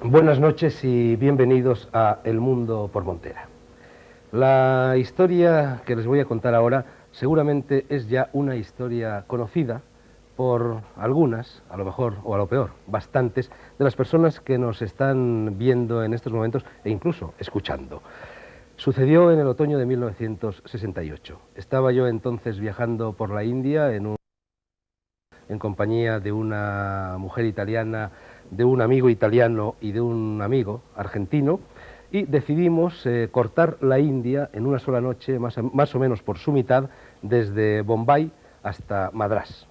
Buenas noches y bienvenidos a El Mundo por Montera. La historia que les voy a contar ahora seguramente es ya una historia conocida por algunas, a lo mejor o a lo peor, bastantes, de las personas que nos están viendo en estos momentos e incluso escuchando. Sucedió en el otoño de 1968. Estaba yo entonces viajando por la India en compañía de una mujer italiana, de un amigo italiano y de un amigo argentino, y decidimos cortar la India en una sola noche, más o menos por su mitad, desde Bombay hasta Madrás.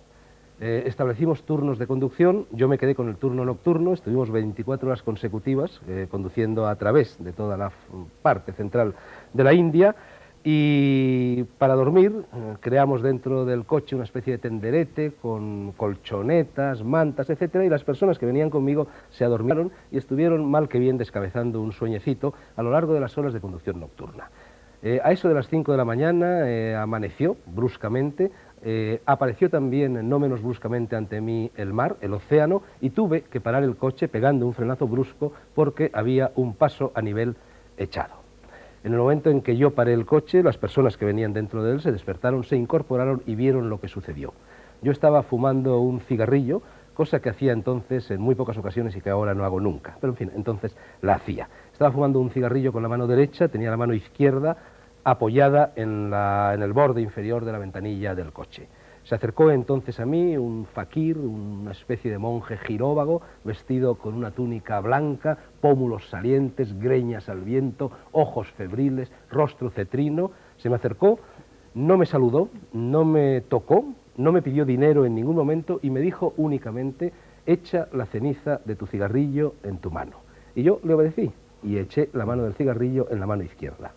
Establecimos turnos de conducción, yo me quedé con el turno nocturno, estuvimos 24 horas consecutivas conduciendo a través de toda la parte central de la India. Y para dormir creamos dentro del coche una especie de tenderete con colchonetas, mantas, etcétera, y las personas que venían conmigo se adormieron y estuvieron mal que bien descabezando un sueñecito a lo largo de las horas de conducción nocturna. A eso de las 5 de la mañana amaneció bruscamente, apareció también no menos bruscamente ante mí el mar, el océano, y tuve que parar el coche pegando un frenazo brusco porque había un paso a nivel echado. En el momento en que yo paré el coche, las personas que venían dentro de él se despertaron, se incorporaron y vieron lo que sucedió. Yo estaba fumando un cigarrillo, cosa que hacía entonces en muy pocas ocasiones y que ahora no hago nunca, pero en fin, entonces la hacía. Estaba fumando un cigarrillo con la mano derecha, tenía la mano izquierda apoyada en el borde inferior de la ventanilla del coche. Se acercó entonces a mí un faquir, una especie de monje giróvago, vestido con una túnica blanca, pómulos salientes, greñas al viento, ojos febriles, rostro cetrino. Se me acercó, no me saludó, no me tocó, no me pidió dinero en ningún momento y me dijo únicamente: echa la ceniza de tu cigarrillo en tu mano. Y yo le obedecí y eché la mano del cigarrillo en la mano izquierda.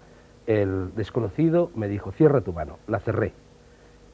El desconocido me dijo: cierra tu mano. La cerré.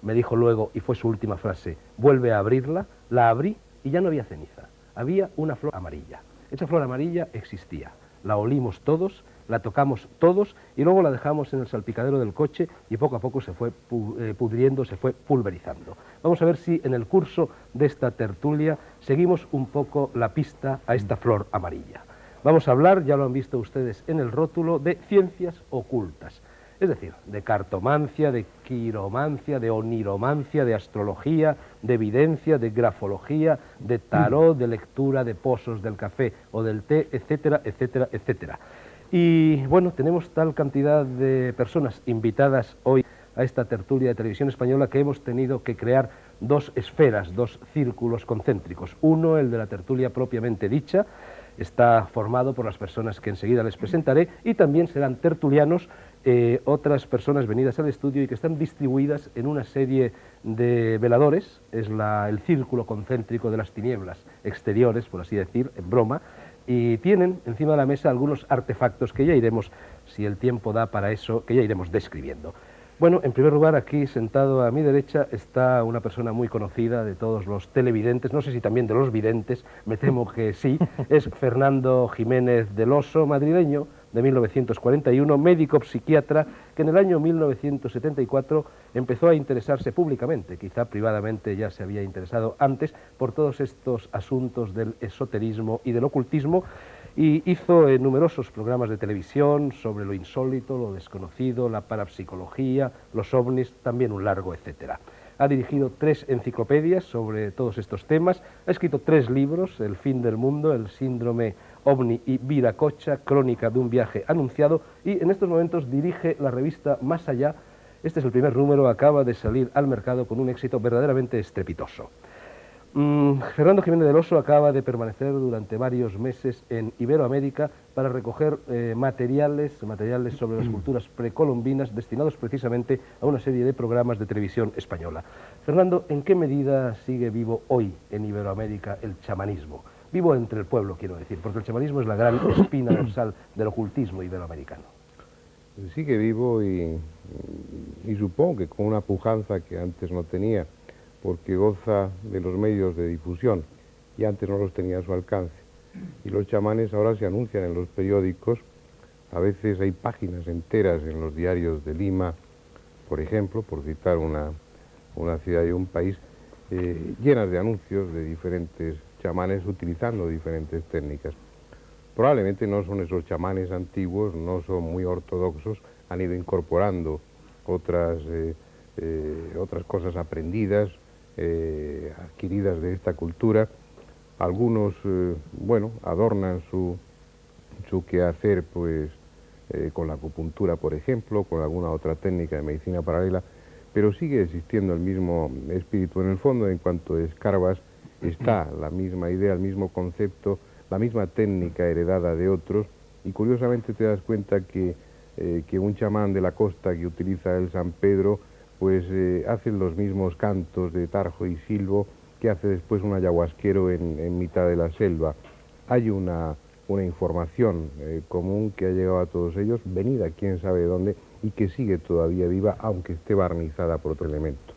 Me dijo luego, y fue su última frase: vuelve a abrirla. La abrí y ya no había ceniza, había una flor amarilla. Esa flor amarilla existía, la olimos todos, la tocamos todos y luego la dejamos en el salpicadero del coche y poco a poco se fue pudriendo, se fue pulverizando. Vamos a ver si en el curso de esta tertulia seguimos un poco la pista a esta flor amarilla. Vamos a hablar, ya lo han visto ustedes en el rótulo, de ciencias ocultas. Es decir, de cartomancia, de quiromancia, de oniromancia, de astrología, de evidencia, de grafología, de tarot, de lectura de pozos del café o del té, etcétera, etcétera, etcétera. Y bueno, tenemos tal cantidad de personas invitadas hoy a esta tertulia de Televisión Española que hemos tenido que crear dos esferas, dos círculos concéntricos. Uno, el de la tertulia propiamente dicha, está formado por las personas que enseguida les presentaré, y también serán tertulianos otras personas venidas al estudio y que están distribuidas en una serie de veladores. Es el círculo concéntrico de las tinieblas exteriores, por así decir, en broma, y tienen encima de la mesa algunos artefactos que ya iremos, si el tiempo da para eso, que ya iremos describiendo. Bueno, en primer lugar, aquí sentado a mi derecha está una persona muy conocida de todos los televidentes, no sé si también de los videntes, me temo que sí, es Fernando Jiménez del Oso, madrileño, de 1941, médico psiquiatra, que en el año 1974 empezó a interesarse públicamente, quizá privadamente ya se había interesado antes, por todos estos asuntos del esoterismo y del ocultismo, y hizo numerosos programas de televisión sobre lo insólito, lo desconocido, la parapsicología, los ovnis, también un largo etcétera. Ha dirigido 3 enciclopedias sobre todos estos temas, ha escrito 3 libros: El fin del mundo, El síndrome ovni y Viracocha, crónica de un viaje anunciado, y en estos momentos dirige la revista Más Allá. Este es el primer número, acaba de salir al mercado con un éxito verdaderamente estrepitoso. Fernando Jiménez del Oso acaba de permanecer durante varios meses en Iberoamérica para recoger materiales sobre las culturas precolombinas destinados precisamente a una serie de programas de televisión española. Fernando, ¿en qué medida sigue vivo hoy en Iberoamérica el chamanismo? Vivo entre el pueblo, quiero decir, porque el chamanismo es la gran espina dorsal del ocultismo iberoamericano. Sigue vivo y supongo que con una pujanza que antes no tenía, porque goza de los medios de difusión y antes no los tenía a su alcance. Y los chamanes ahora se anuncian en los periódicos, a veces hay páginas enteras en los diarios de Lima, por ejemplo, por citar una ciudad y un país, llenas de anuncios de diferentes chamanes utilizando diferentes técnicas. Probablemente no son esos chamanes antiguos, no son muy ortodoxos, han ido incorporando otras cosas aprendidas, adquiridas de esta cultura. Algunos, bueno, adornan su quehacer, pues, con la acupuntura, por ejemplo, con alguna otra técnica de medicina paralela, pero sigue existiendo el mismo espíritu. En el fondo, en cuanto escarbas, está la misma idea, el mismo concepto, la misma técnica heredada de otros, y curiosamente te das cuenta que un chamán de la costa que utiliza el San Pedro, pues hace los mismos cantos de tarjo y silbo que hace después un ayahuasquero en mitad de la selva. Hay una información común que ha llegado a todos ellos, venida quién sabe de dónde, y que sigue todavía viva, aunque esté barnizada por otros elementos.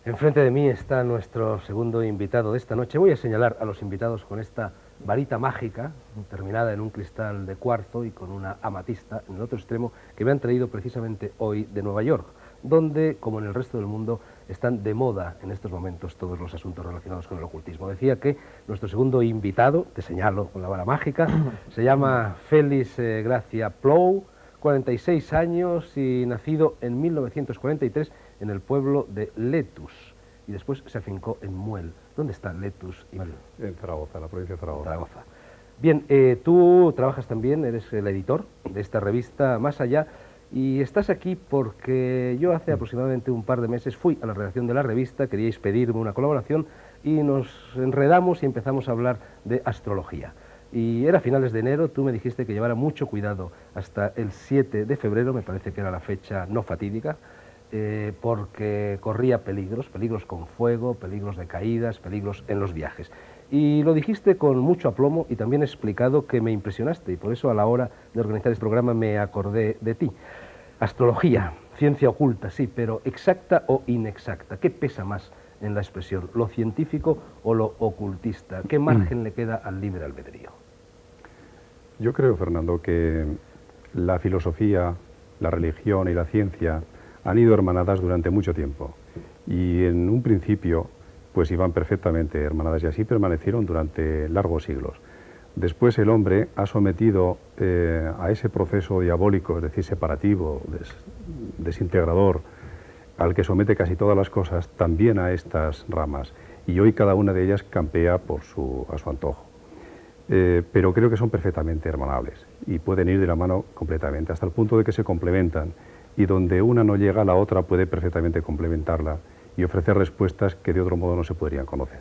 Enfrente de mí está nuestro segundo invitado de esta noche. Voy a señalar a los invitados con esta varita mágica, terminada en un cristal de cuarzo y con una amatista en el otro extremo, que me han traído precisamente hoy de Nueva York, donde, como en el resto del mundo, están de moda en estos momentos todos los asuntos relacionados con el ocultismo. Decía que nuestro segundo invitado, te señalo con la vara mágica, se llama Félix Gracia Plou, 46 años y nacido en 1943 en el pueblo de Letus, y después se afincó en Muel. ¿Dónde está Letus y Muel? En Zaragoza, la provincia de Zaragoza. Zaragoza. Bien, tú trabajas también, eres el editor de esta revista Más Allá, y estás aquí porque yo hace aproximadamente un par de meses fui a la redacción de la revista, queríais pedirme una colaboración y nos enredamos y empezamos a hablar de astrología. Y era finales de enero, tú me dijiste que llevara mucho cuidado hasta el 7 de febrero, me parece que era la fecha no fatídica, porque corría peligros con fuego, peligros de caídas, peligros en los viajes. Y lo dijiste con mucho aplomo y también he explicado que me impresionaste, y por eso a la hora de organizar este programa me acordé de ti. Astrología, ciencia oculta, sí, pero exacta o inexacta, ¿qué pesa más en la expresión? ¿Lo científico o lo ocultista? ¿Qué margen le queda al libre albedrío? Yo creo, Fernando, que la filosofía, la religión y la ciencia han ido hermanadas durante mucho tiempo, y en un principio pues iban perfectamente hermanadas, y así permanecieron durante largos siglos. Después el hombre ha sometido a ese proceso diabólico, es decir, separativo, desintegrador, al que somete casi todas las cosas, también a estas ramas, y hoy cada una de ellas campea a su antojo. Pero creo que son perfectamente hermanables y pueden ir de la mano completamente, hasta el punto de que se complementan, y donde una no llega, la otra puede perfectamente complementarla y ofrecer respuestas que de otro modo no se podrían conocer.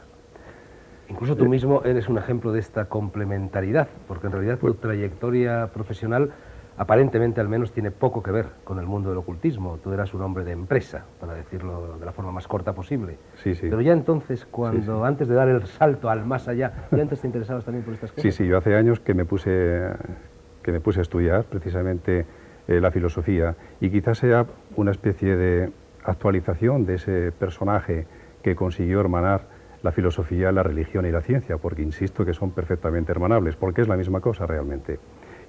Incluso tú mismo eres un ejemplo de esta complementariedad, porque en realidad tu trayectoria profesional aparentemente al menos tiene poco que ver con el mundo del ocultismo. Tú eras un hombre de empresa, para decirlo de la forma más corta posible. Sí, sí. Pero ya entonces, cuando Sí. antes de dar el salto al más allá, ¿ya antes te interesabas también por estas cosas? Sí, sí, yo hace años que me puse a estudiar precisamente la filosofía, y quizás sea una especie de actualización de ese personaje que consiguió hermanar la filosofía, la religión y la ciencia, porque insisto que son perfectamente hermanables, porque es la misma cosa realmente.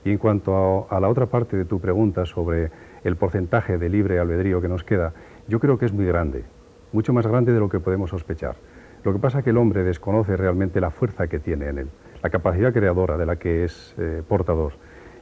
Y en cuanto a la otra parte de tu pregunta sobre el porcentaje de libre albedrío que nos queda, yo creo que es muy grande, mucho más grande de lo que podemos sospechar. Lo que pasa es que el hombre desconoce realmente la fuerza que tiene en él, la capacidad creadora de la que es portador,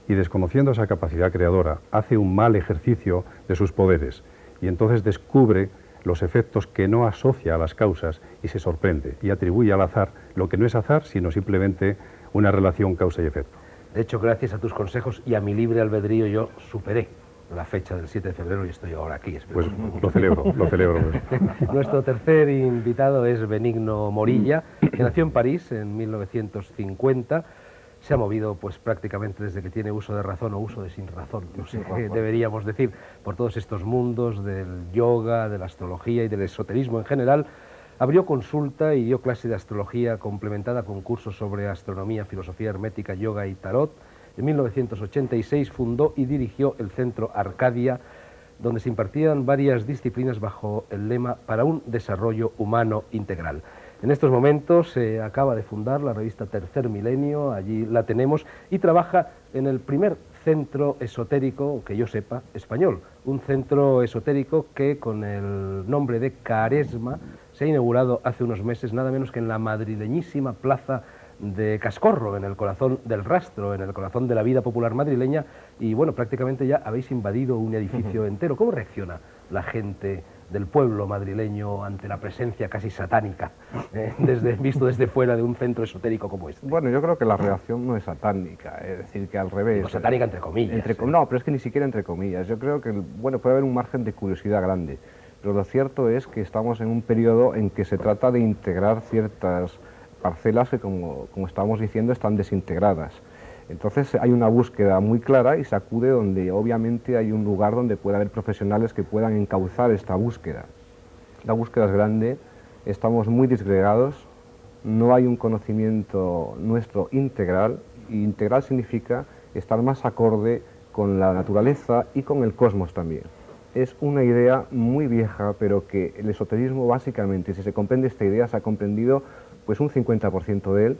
y desconociendo esa capacidad creadora hace un mal ejercicio de sus poderes, y entonces descubre los efectos que no asocia a las causas y se sorprende y atribuye al azar lo que no es azar, sino simplemente una relación causa y efecto. De hecho, gracias a tus consejos y a mi libre albedrío, yo superé la fecha del 7 de febrero y estoy ahora aquí. Pues lo celebro, lo celebro. Nuestro tercer invitado es Benigno Morilla, que nació en París en 1950. Se ha movido pues prácticamente desde que tiene uso de razón o uso de sin razón, no sé qué deberíamos decir, por todos estos mundos del yoga, de la astrología y del esoterismo en general. Abrió consulta y dio clase de astrología complementada con cursos sobre astronomía, filosofía hermética, yoga y tarot. En 1986 fundó y dirigió el Centro Arcadia, donde se impartían varias disciplinas bajo el lema para un desarrollo humano integral. En estos momentos se acaba de fundar la revista Tercer Milenio, allí la tenemos, y trabaja en el primer centro esotérico, que yo sepa, español. Un centro esotérico que con el nombre de Caresma se ha inaugurado hace unos meses, nada menos que en la madrileñísima plaza de Cascorro, en el corazón del Rastro, en el corazón de la vida popular madrileña, y bueno, prácticamente ya habéis invadido un edificio entero. ¿Cómo reacciona la gente del pueblo madrileño ante la presencia casi satánica, visto desde fuera de un centro esotérico como este? Bueno, yo creo que la reacción no es satánica, es decir, que al revés. Digo, satánica entre comillas. No, pero es que ni siquiera entre comillas. Yo creo que, bueno, puede haber un margen de curiosidad grande, pero lo cierto es que estamos en un periodo en que se trata de integrar ciertas parcelas que, como estamos diciendo, están desintegradas. Entonces hay una búsqueda muy clara y se acude donde obviamente hay un lugar donde pueda haber profesionales que puedan encauzar esta búsqueda. La búsqueda es grande, estamos muy disgregados, no hay un conocimiento nuestro integral, y integral significa estar más acorde con la naturaleza y con el cosmos también. Es una idea muy vieja, pero que el esoterismo básicamente, si se comprende esta idea, se ha comprendido pues un 50% de él,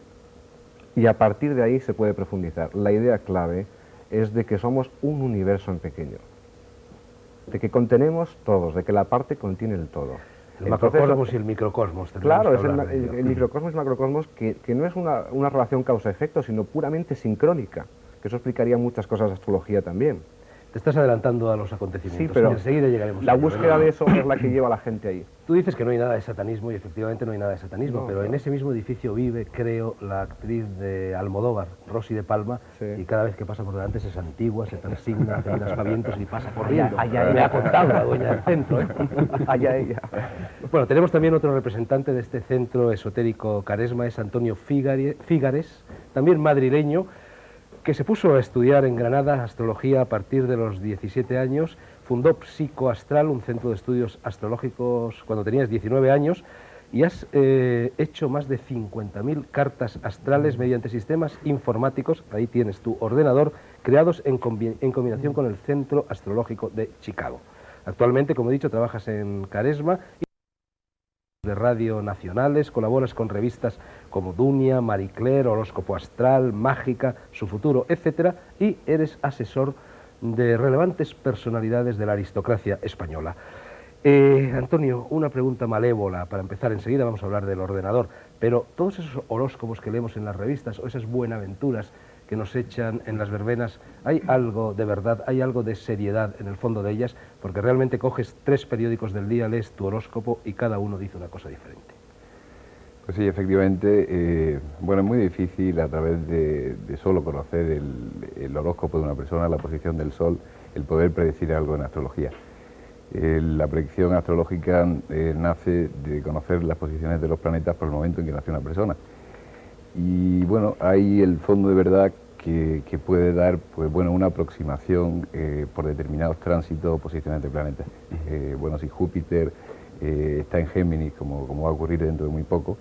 y a partir de ahí se puede profundizar. La idea clave es de que somos un universo en pequeño, de que contenemos todos, de que la parte contiene el todo. El macrocosmos y el microcosmos. Claro, es el microcosmos y el macrocosmos que no es una relación causa-efecto, sino puramente sincrónica, que eso explicaría muchas cosas de astrología también. Te estás adelantando a los acontecimientos. Sí, pero enseguida llegaremos la a ello, búsqueda de eso es la que lleva a la gente ahí. Tú dices que no hay nada de satanismo, y efectivamente no hay nada de satanismo, No, pero claro. en ese mismo edificio vive, creo, la actriz de Almodóvar, Rosy de Palma, Sí. y cada vez que pasa por delante se santigua, se persigna, hace aspavientos y pasa corriendo. allá Me ella. ha contado la dueña del centro, ¿eh? Allá ella. Bueno, tenemos también otro representante de este centro esotérico Caresma, es Antonio Fígares, también madrileño, que se puso a estudiar en Granada astrología a partir de los 17 años, fundó Psicoastral, un centro de estudios astrológicos, cuando tenías 19 años, y has hecho más de 50.000 cartas astrales mediante sistemas informáticos, ahí tienes tu ordenador, creados en combinación con el Centro Astrológico de Chicago. Actualmente, como he dicho, trabajas en Caresma de radio nacionales, colaboras con revistas como Dunia, Marie Claire, Horóscopo Astral, Mágica, Su Futuro, etc. Y eres asesor de relevantes personalidades de la aristocracia española. Antonio, una pregunta malévola para empezar. Enseguida vamos a hablar del ordenador, pero todos esos horóscopos que leemos en las revistas o esas buenaventuras que nos echan en las verbenas, ¿hay algo de verdad, hay algo de seriedad en el fondo de ellas? Porque realmente coges 3 periódicos del día, lees tu horóscopo y cada uno dice una cosa diferente. Pues sí, efectivamente, bueno, es muy difícil a través de solo conocer el horóscopo de una persona, la posición del sol, el poder predecir algo en astrología. La predicción astrológica nace de conocer las posiciones de los planetas por el momento en que nace una persona. Y bueno, hay el fondo de verdad que puede dar pues, bueno, una aproximación por determinados tránsitos o posiciones de planetas. Bueno, si Júpiter está en Géminis, como va a ocurrir dentro de muy poco,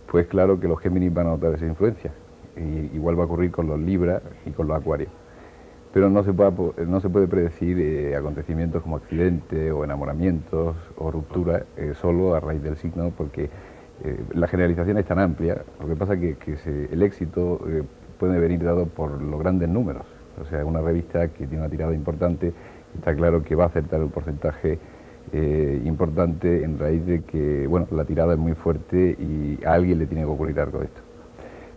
pues claro que los Géminis van a notar esa influencia. Igual va a ocurrir con los Libra y con los Acuarios. Pero no se puede predecir acontecimientos como accidentes o enamoramientos o rupturas solo a raíz del signo, porque la generalización es tan amplia. Lo que pasa es que el éxito puede venir dado por los grandes números. O sea, una revista que tiene una tirada importante, está claro que va a acertar un porcentaje importante en raíz de que, bueno, la tirada es muy fuerte y a alguien le tiene que ocurrir algo de esto.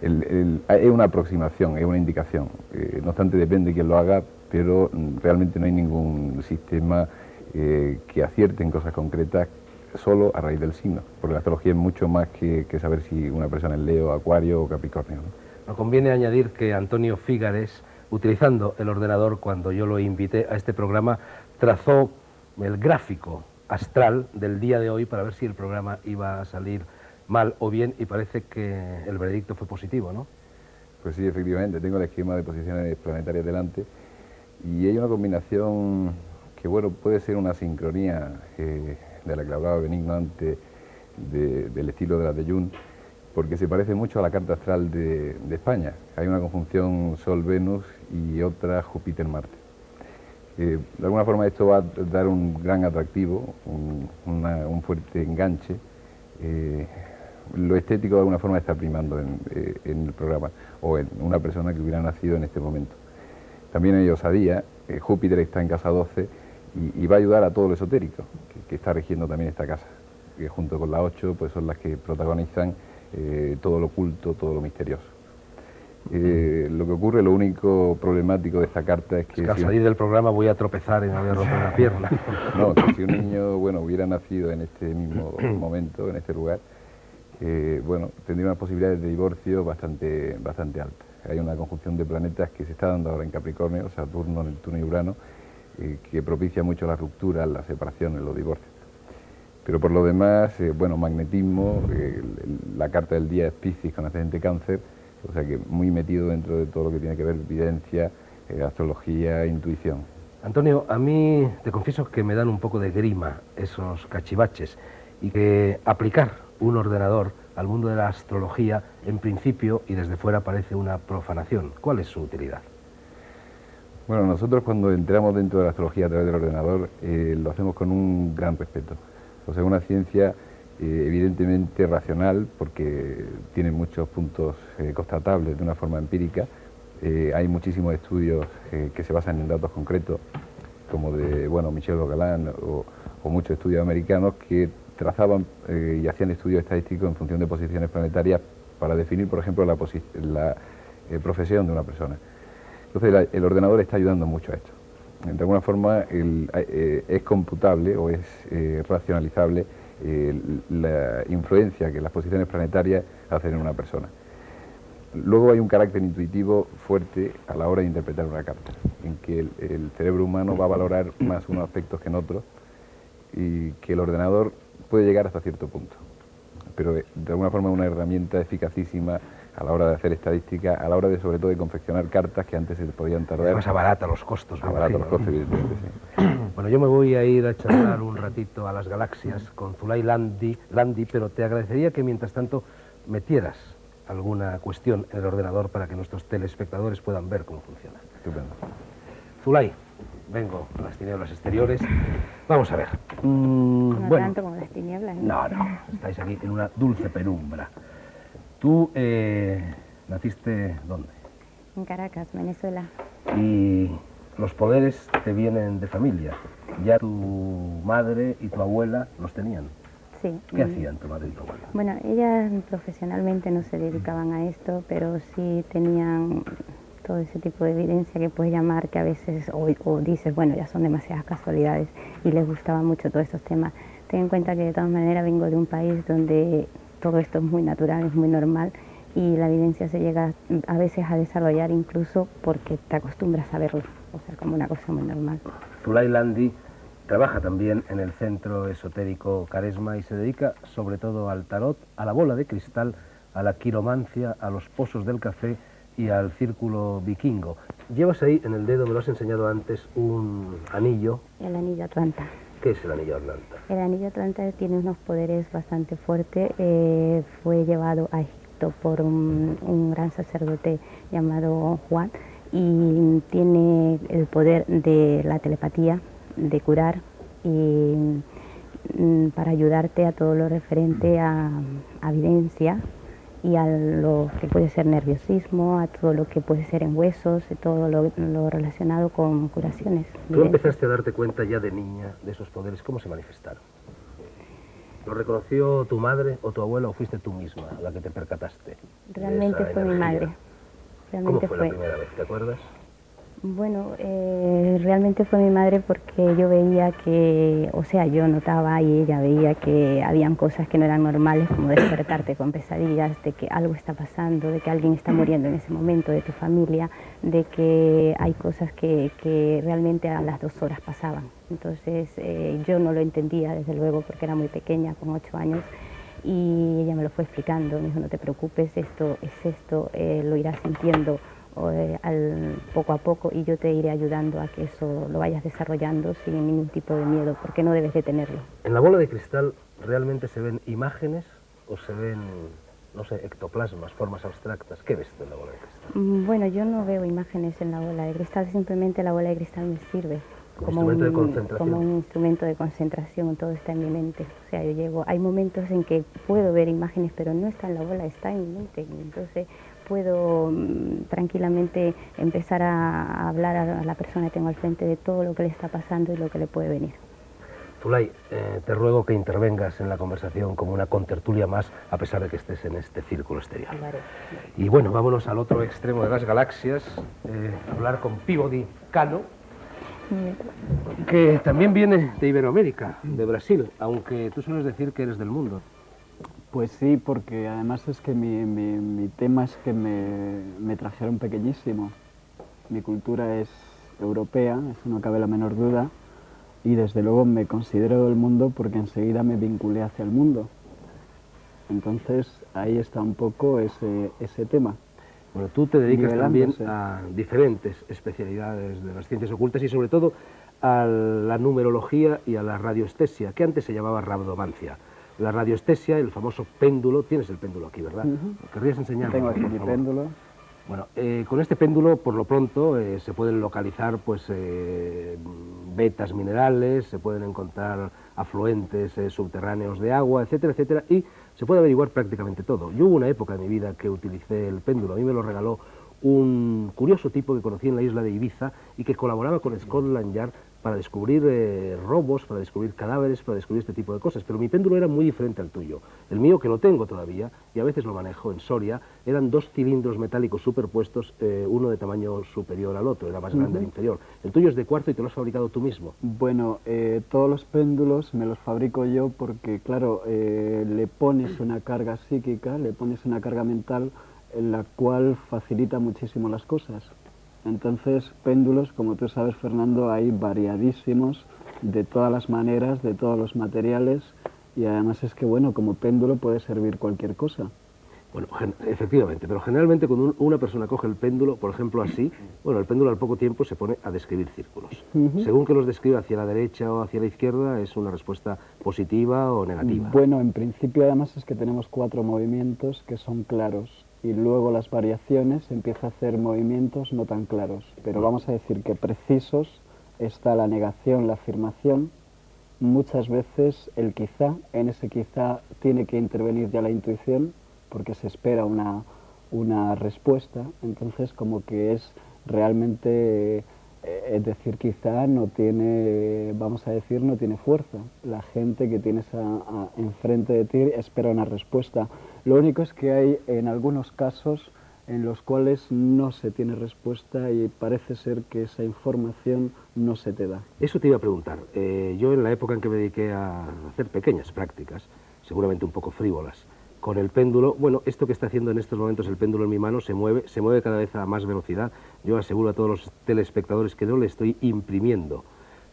Es una aproximación, es una indicación. No obstante, depende de quién lo haga, pero realmente no hay ningún sistema que acierte en cosas concretas solo a raíz del signo, porque la astrología es mucho más que saber si una persona es Leo, Acuario o Capricornio, ¿no? Nos conviene añadir que Antonio Fígares, utilizando el ordenador cuando yo lo invité a este programa, trazó el gráfico astral del día de hoy para ver si el programa iba a salir mal o bien, y parece que el veredicto fue positivo, ¿no? Pues sí, efectivamente, tengo el esquema de posiciones planetarias delante y hay una combinación que, bueno, puede ser una sincronía de la que hablaba Benigno antes, del estilo de la de Jung, porque se parece mucho a la carta astral de España. Hay una conjunción Sol-Venus y otra Júpiter-Marte. De alguna forma esto va a dar un gran atractivo, un fuerte enganche. Lo estético de alguna forma está primando en el programa, o en una persona que hubiera nacido en este momento. También hay osadía, Júpiter está en casa 12 y va a ayudar a todo lo esotérico, que está rigiendo también esta casa, que junto con la 8 pues son las que protagonizan todo lo oculto, todo lo misterioso. Lo que ocurre, lo único problemático de esta carta es que... al salir del programa voy a tropezar y me voy a romper una pierna. No, que si un niño, bueno, hubiera nacido en este mismo momento, en este lugar, bueno, tendría unas posibilidades de divorcio bastante altas. Hay una conjunción de planetas que se está dando ahora en Capricornio, Saturno, Neptuno y Urano, que propicia mucho las rupturas, las separaciones, los divorcios. Pero por lo demás, bueno, magnetismo, la carta del día es Piscis con ascendente Cáncer, o sea que muy metido dentro de todo lo que tiene que ver evidencia, astrología, intuición. Antonio, a mí te confieso que me dan un poco de grima esos cachivaches y que aplicar un ordenador al mundo de la astrología en principio y desde fuera parece una profanación. ¿Cuál es su utilidad? Bueno, nosotros cuando entramos dentro de la astrología a través del ordenador lo hacemos con un gran respeto. O sea, una ciencia evidentemente racional, porque tiene muchos puntos constatables de una forma empírica. Hay muchísimos estudios que se basan en datos concretos, como de, bueno, Michel Vogelin o muchos estudios americanos que trazaban y hacían estudios estadísticos en función de posiciones planetarias para definir, por ejemplo, la profesión de una persona. Entonces, el ordenador está ayudando mucho a esto. De alguna forma, es computable o es racionalizable la influencia que las posiciones planetarias hacen en una persona. Luego hay un carácter intuitivo fuerte a la hora de interpretar una carta, en que el cerebro humano va a valorar más unos aspectos que en otros y que el ordenador puede llegar hasta cierto punto. Pero de alguna forma es una herramienta eficacísima a la hora de hacer estadística, a la hora de sobre todo de confeccionar cartas que antes se podían tardar. Además abarata los costos. Abarata los costos, evidentemente, sí. Bueno, yo me voy a ir a charlar un ratito a las galaxias con Zulay Landi, pero te agradecería que mientras tanto metieras alguna cuestión en el ordenador para que nuestros telespectadores puedan ver cómo funciona. Estupendo. Zulay, vengo a las tinieblas exteriores. Vamos a ver. No bueno, tanto como las tinieblas. No, estáis aquí en una dulce penumbra. ¿Tú naciste dónde? En Caracas, Venezuela. Y los poderes te vienen de familia. Ya tu madre y tu abuela los tenían. Sí. ¿Qué hacían tu madre y tu abuela? Bueno, ellas profesionalmente no se dedicaban a esto, pero sí tenían todo ese tipo de evidencia que puedes llamar, que a veces, o dices, bueno, ya son demasiadas casualidades, y les gustaba mucho todos estos temas. Ten en cuenta que de todas maneras vengo de un país donde todo esto es muy natural, es muy normal, y la evidencia se llega a veces a desarrollar incluso porque te acostumbras a verlo, o sea, como una cosa muy normal. Zulay Landi trabaja también en el centro esotérico Caresma y se dedica sobre todo al tarot, a la bola de cristal, a la quiromancia, a los pozos del café y al círculo vikingo. Llevas ahí en el dedo, me lo has enseñado antes, un anillo. El anillo Atlanta. ¿Qué es el anillo Atlanta? El anillo Atlanta tiene unos poderes bastante fuertes. Fue llevado a Egipto por un gran sacerdote llamado Juan y tiene el poder de la telepatía, de curar y para ayudarte a todo lo referente a evidencia y a lo que puede ser nerviosismo, a todo lo que puede ser en huesos, todo lo relacionado con curaciones. ¿Tú empezaste a darte cuenta ya de niña de esos poderes? ¿Cómo se manifestaron? ¿Lo reconoció tu madre o tu abuela o fuiste tú misma la que te percataste? Realmente fue mi madre. ¿Cómo fue la primera vez? ¿Te acuerdas? Bueno, realmente fue mi madre porque yo veía que, o sea, yo notaba y ella veía que habían cosas que no eran normales, como despertarte con pesadillas, de que algo está pasando, de que alguien está muriendo en ese momento de tu familia, de que hay cosas que realmente a las 2 horas pasaban. Entonces yo no lo entendía, desde luego, porque era muy pequeña, con 8 años, y ella me lo fue explicando, me dijo, no te preocupes, esto es esto, lo irás sintiendo poco a poco y yo te iré ayudando a que eso lo vayas desarrollando sin ningún tipo de miedo, porque no debes de tenerlo. ¿En la bola de cristal realmente se ven imágenes o se ven, no sé, ectoplasmas, formas abstractas? ¿Qué ves tú en la bola de cristal? Bueno, yo no veo imágenes en la bola de cristal, simplemente la bola de cristal me sirve como un instrumento de concentración, todo está en mi mente. O sea, hay momentos en que puedo ver imágenes, pero no está en la bola, está en mi mente. Entonces puedo tranquilamente empezar a hablar a la persona que tengo al frente de todo lo que le está pasando y lo que le puede venir. Zulay, te ruego que intervengas en la conversación como una contertulia más, a pesar de que estés en este círculo exterior. Y bueno, vámonos al otro extremo de las galaxias, hablar con Peabody Cano, que también viene de Iberoamérica, de Brasil, aunque tú sueles decir que eres del mundo. Pues sí, porque además es que mi tema es que me trajeron pequeñísimo. Mi cultura es europea, eso no cabe la menor duda, y desde luego me considero del mundo porque enseguida me vinculé hacia el mundo. Entonces ahí está un poco ese tema. Bueno, tú te dedicas también a diferentes especialidades de las ciencias ocultas y sobre todo a la numerología y a la radioestesia, que antes se llamaba rabdomancia. La radioestesia, el famoso péndulo, tienes el péndulo aquí, ¿verdad? ¿Querrías enseñarlo? Tengo aquí mi péndulo. Bueno, con este péndulo, por lo pronto, se pueden localizar pues, vetas minerales, se pueden encontrar afluentes subterráneos de agua, etcétera, etcétera, y se puede averiguar prácticamente todo. Yo hubo una época de mi vida que utilicé el péndulo, a mí me lo regaló un curioso tipo que conocí en la isla de Ibiza y que colaboraba con Scotland Yard para descubrir robos, para descubrir cadáveres, para descubrir este tipo de cosas. Pero mi péndulo era muy diferente al tuyo. El mío, que lo tengo todavía, y a veces lo manejo en Soria, eran dos cilindros metálicos superpuestos, uno de tamaño superior al otro, era más grande el inferior. El tuyo es de cuarzo y te lo has fabricado tú mismo. Bueno, todos los péndulos me los fabrico yo porque, claro, le pones una carga psíquica, le pones una carga mental, en la cual facilita muchísimo las cosas. Entonces, péndulos, como tú sabes, Fernando, hay variadísimos, de todas las maneras, de todos los materiales, y además es que, bueno, como péndulo puede servir cualquier cosa. Bueno, efectivamente, pero generalmente cuando una persona coge el péndulo, por ejemplo así, bueno, el péndulo al poco tiempo se pone a describir círculos. Según que los describa hacia la derecha o hacia la izquierda, es una respuesta positiva o negativa. Bueno, en principio además es que tenemos 4 movimientos que son claros, y luego las variaciones empieza a hacer movimientos no tan claros, pero vamos a decir que precisos está la negación, la afirmación. Muchas veces el quizá, en ese quizá tiene que intervenir ya la intuición, porque se espera una respuesta, entonces como que es realmente, es decir, quizá no tiene, vamos a decir, no tiene fuerza. La gente que tienes enfrente de ti espera una respuesta. Lo único es que hay en algunos casos en los cuales no se tiene respuesta y parece ser que esa información no se te da. Eso te iba a preguntar. Yo en la época en que me dediqué a hacer pequeñas prácticas, seguramente un poco frívolas, con el péndulo, bueno, esto que está haciendo en estos momentos el péndulo en mi mano se mueve cada vez a más velocidad. Yo aseguro a todos los telespectadores que no le estoy imprimiendo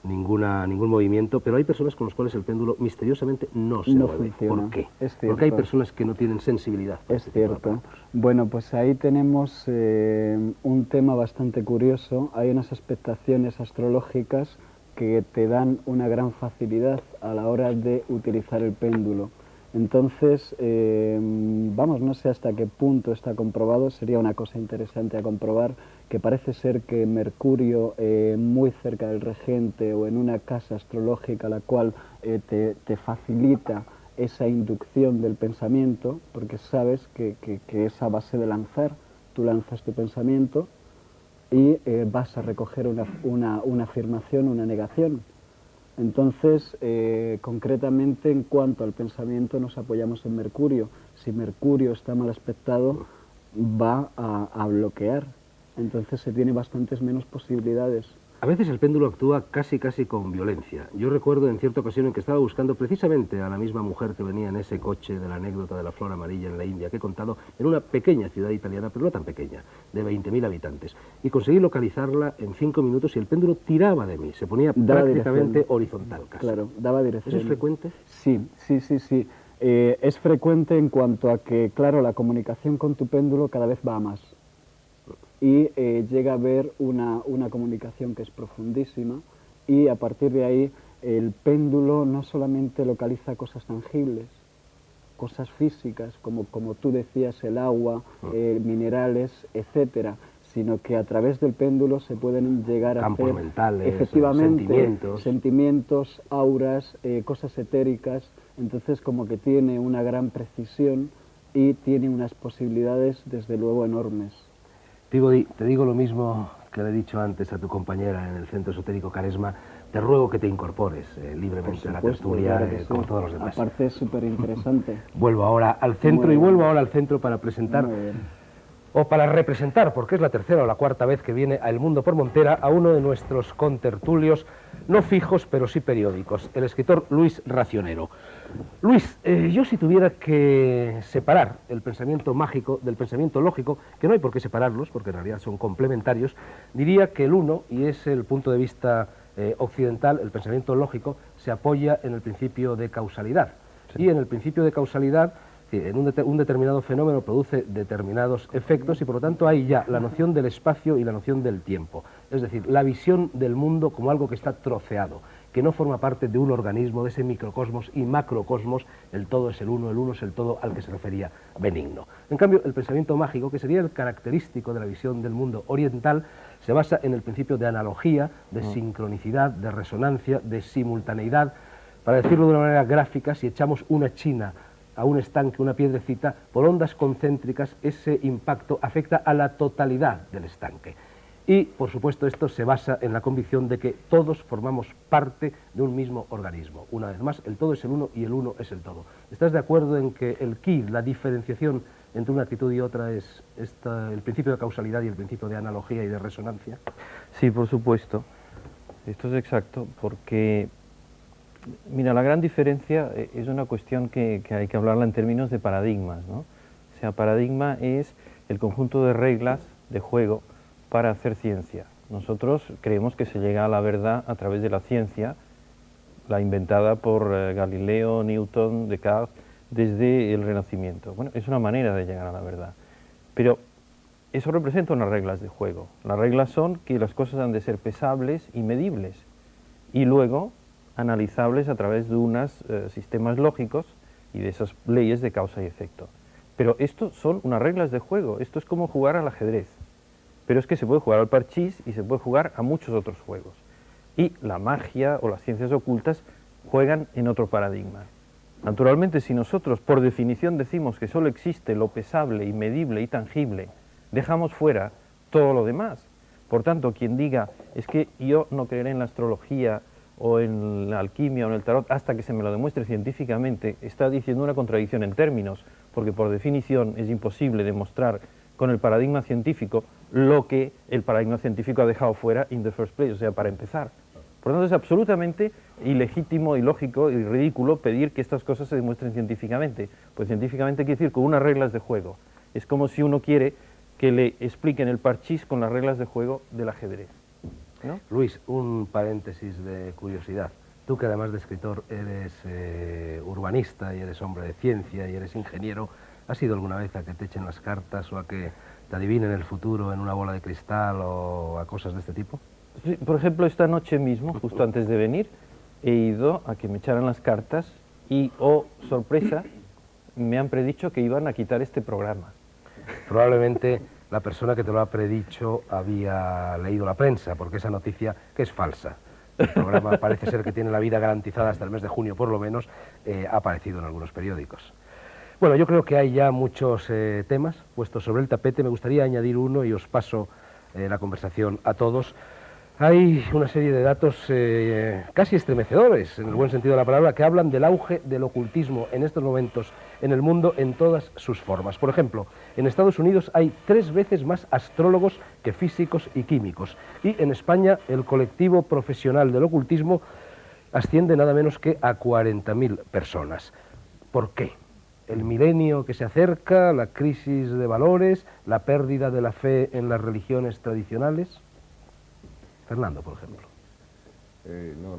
ningún movimiento, pero hay personas con las cuales el péndulo misteriosamente no se mueve. Funciona. ¿Por qué? Es cierto. Porque hay personas que no tienen sensibilidad. Es cierto. Bueno, pues ahí tenemos un tema bastante curioso. Hay unas expectaciones astrológicas que te dan una gran facilidad a la hora de utilizar el péndulo. Entonces, vamos, no sé hasta qué punto está comprobado, sería una cosa interesante a comprobar, que parece ser que Mercurio, muy cerca del regente o en una casa astrológica, la cual te facilita esa inducción del pensamiento, porque sabes que es a base de lanzar, tú lanzas tu pensamiento y vas a recoger una afirmación, una negación. Entonces, concretamente en cuanto al pensamiento nos apoyamos en Mercurio. Si Mercurio está mal aspectado, va a bloquear. Entonces se tiene bastantes menos posibilidades. A veces el péndulo actúa casi con violencia. Yo recuerdo en cierta ocasión en que estaba buscando precisamente a la misma mujer que venía en ese coche de la anécdota de la flor amarilla en la India, que he contado, en una pequeña ciudad italiana, pero no tan pequeña, de 20.000 habitantes. Y conseguí localizarla en 5 minutos y el péndulo tiraba de mí, se ponía prácticamente horizontal casi. Claro, daba dirección. ¿Eso es frecuente? Sí. Es frecuente en cuanto a que, claro, la comunicación con tu péndulo cada vez va a más. Y llega a haber una comunicación que es profundísima y a partir de ahí el péndulo no solamente localiza cosas tangibles, cosas físicas, como tú decías, el agua, minerales, etcétera, sino que a través del péndulo se pueden llegar a campos hacer mentales, efectivamente sentimientos, auras, cosas etéricas. Entonces como que tiene una gran precisión y tiene unas posibilidades desde luego enormes. Peabody, te digo lo mismo que le he dicho antes a tu compañera en el Centro Esotérico Caresma, te ruego que te incorpores libremente a la tertulia, claro que sí. como todos los demás. Aparte es súper interesante. Vuelvo ahora al centro y vuelvo ahora al centro para presentar, o para representar, porque es la tercera o la cuarta vez que viene a El Mundo por Montera, a uno de nuestros contertulios, no fijos, pero sí periódicos, el escritor Luis Racionero. Luis, yo si tuviera que separar el pensamiento mágico del pensamiento lógico, que no hay por qué separarlos, porque en realidad son complementarios, diría que el uno, y es el punto de vista occidental, el pensamiento lógico, se apoya en el principio de causalidad. Sí. Y en el principio de causalidad, que en un determinado fenómeno produce determinados efectos y por lo tanto hay ya la noción del espacio y la noción del tiempo. Es decir, la visión del mundo como algo que está troceado, que no forma parte de un organismo, de ese microcosmos y macrocosmos, el todo es el uno es el todo al que se refería Benigno. En cambio, el pensamiento mágico, que sería el característico de la visión del mundo oriental, se basa en el principio de analogía, de sincronicidad, de resonancia, de simultaneidad. Para decirlo de una manera gráfica, si echamos una china a un estanque, una piedrecita, por ondas concéntricas, ese impacto afecta a la totalidad del estanque. Y, por supuesto, esto se basa en la convicción de que todos formamos parte de un mismo organismo. Una vez más, el todo es el uno y el uno es el todo. ¿Estás de acuerdo en que el quid, la diferenciación entre una actitud y otra, es el principio de causalidad y el principio de analogía y de resonancia? Sí, por supuesto. Esto es exacto, porque, mira, la gran diferencia es una cuestión que hay que hablarla en términos de paradigmas, ¿no? O sea, paradigma es el conjunto de reglas de juego para hacer ciencia. Nosotros creemos que se llega a la verdad a través de la ciencia, la inventada por Galileo, Newton, Descartes, desde el Renacimiento. Bueno, es una manera de llegar a la verdad, pero eso representa unas reglas de juego. Las reglas son que las cosas han de ser pesables y medibles, y luego analizables a través de unos sistemas lógicos y de esas leyes de causa y efecto. Pero esto son unas reglas de juego, esto es como jugar al ajedrez. Pero es que se puede jugar al parchís y se puede jugar a muchos otros juegos. Y la magia o las ciencias ocultas juegan en otro paradigma. Naturalmente, si nosotros por definición decimos que solo existe lo pesable y medible y tangible, dejamos fuera todo lo demás. Por tanto, quien diga, es que yo no creeré en la astrología o en la alquimia o en el tarot hasta que se me lo demuestre científicamente, está diciendo una contradicción en términos, porque por definición es imposible demostrar con el paradigma científico lo que el paradigma científico ha dejado fuera in the first place, o sea, para empezar. Por lo tanto, es absolutamente ilegítimo, ilógico y ridículo pedir que estas cosas se demuestren científicamente, pues científicamente quiere decir con unas reglas de juego. Es como si uno quiere que le expliquen el parchís con las reglas de juego del ajedrez, ¿no? Luis, un paréntesis de curiosidad. Tú que además de escritor eres urbanista y eres hombre de ciencia y eres ingeniero, ¿has ido alguna vez a que te echen las cartas o a que te adivinen el futuro en una bola de cristal o a cosas de este tipo? Sí, por ejemplo, esta noche mismo, justo antes de venir, he ido a que me echaran las cartas y, oh, sorpresa, me han predicho que iban a quitar este programa. Probablemente la persona que te lo ha predicho había leído la prensa, porque esa noticia, que es falsa. El programa parece ser que tiene la vida garantizada hasta el mes de junio, por lo menos, ha aparecido en algunos periódicos. Bueno, yo creo que hay ya muchos temas puestos sobre el tapete. Me gustaría añadir uno y os paso la conversación a todos. Hay una serie de datos casi estremecedores, en el buen sentido de la palabra, que hablan del auge del ocultismo en estos momentos en el mundo en todas sus formas. Por ejemplo, en Estados Unidos hay 3 veces más astrólogos que físicos y químicos. Y en España el colectivo profesional del ocultismo asciende nada menos que a 40.000 personas. ¿Por qué? El milenio que se acerca, la crisis de valores, la pérdida de la fe en las religiones tradicionales. Fernando, por ejemplo.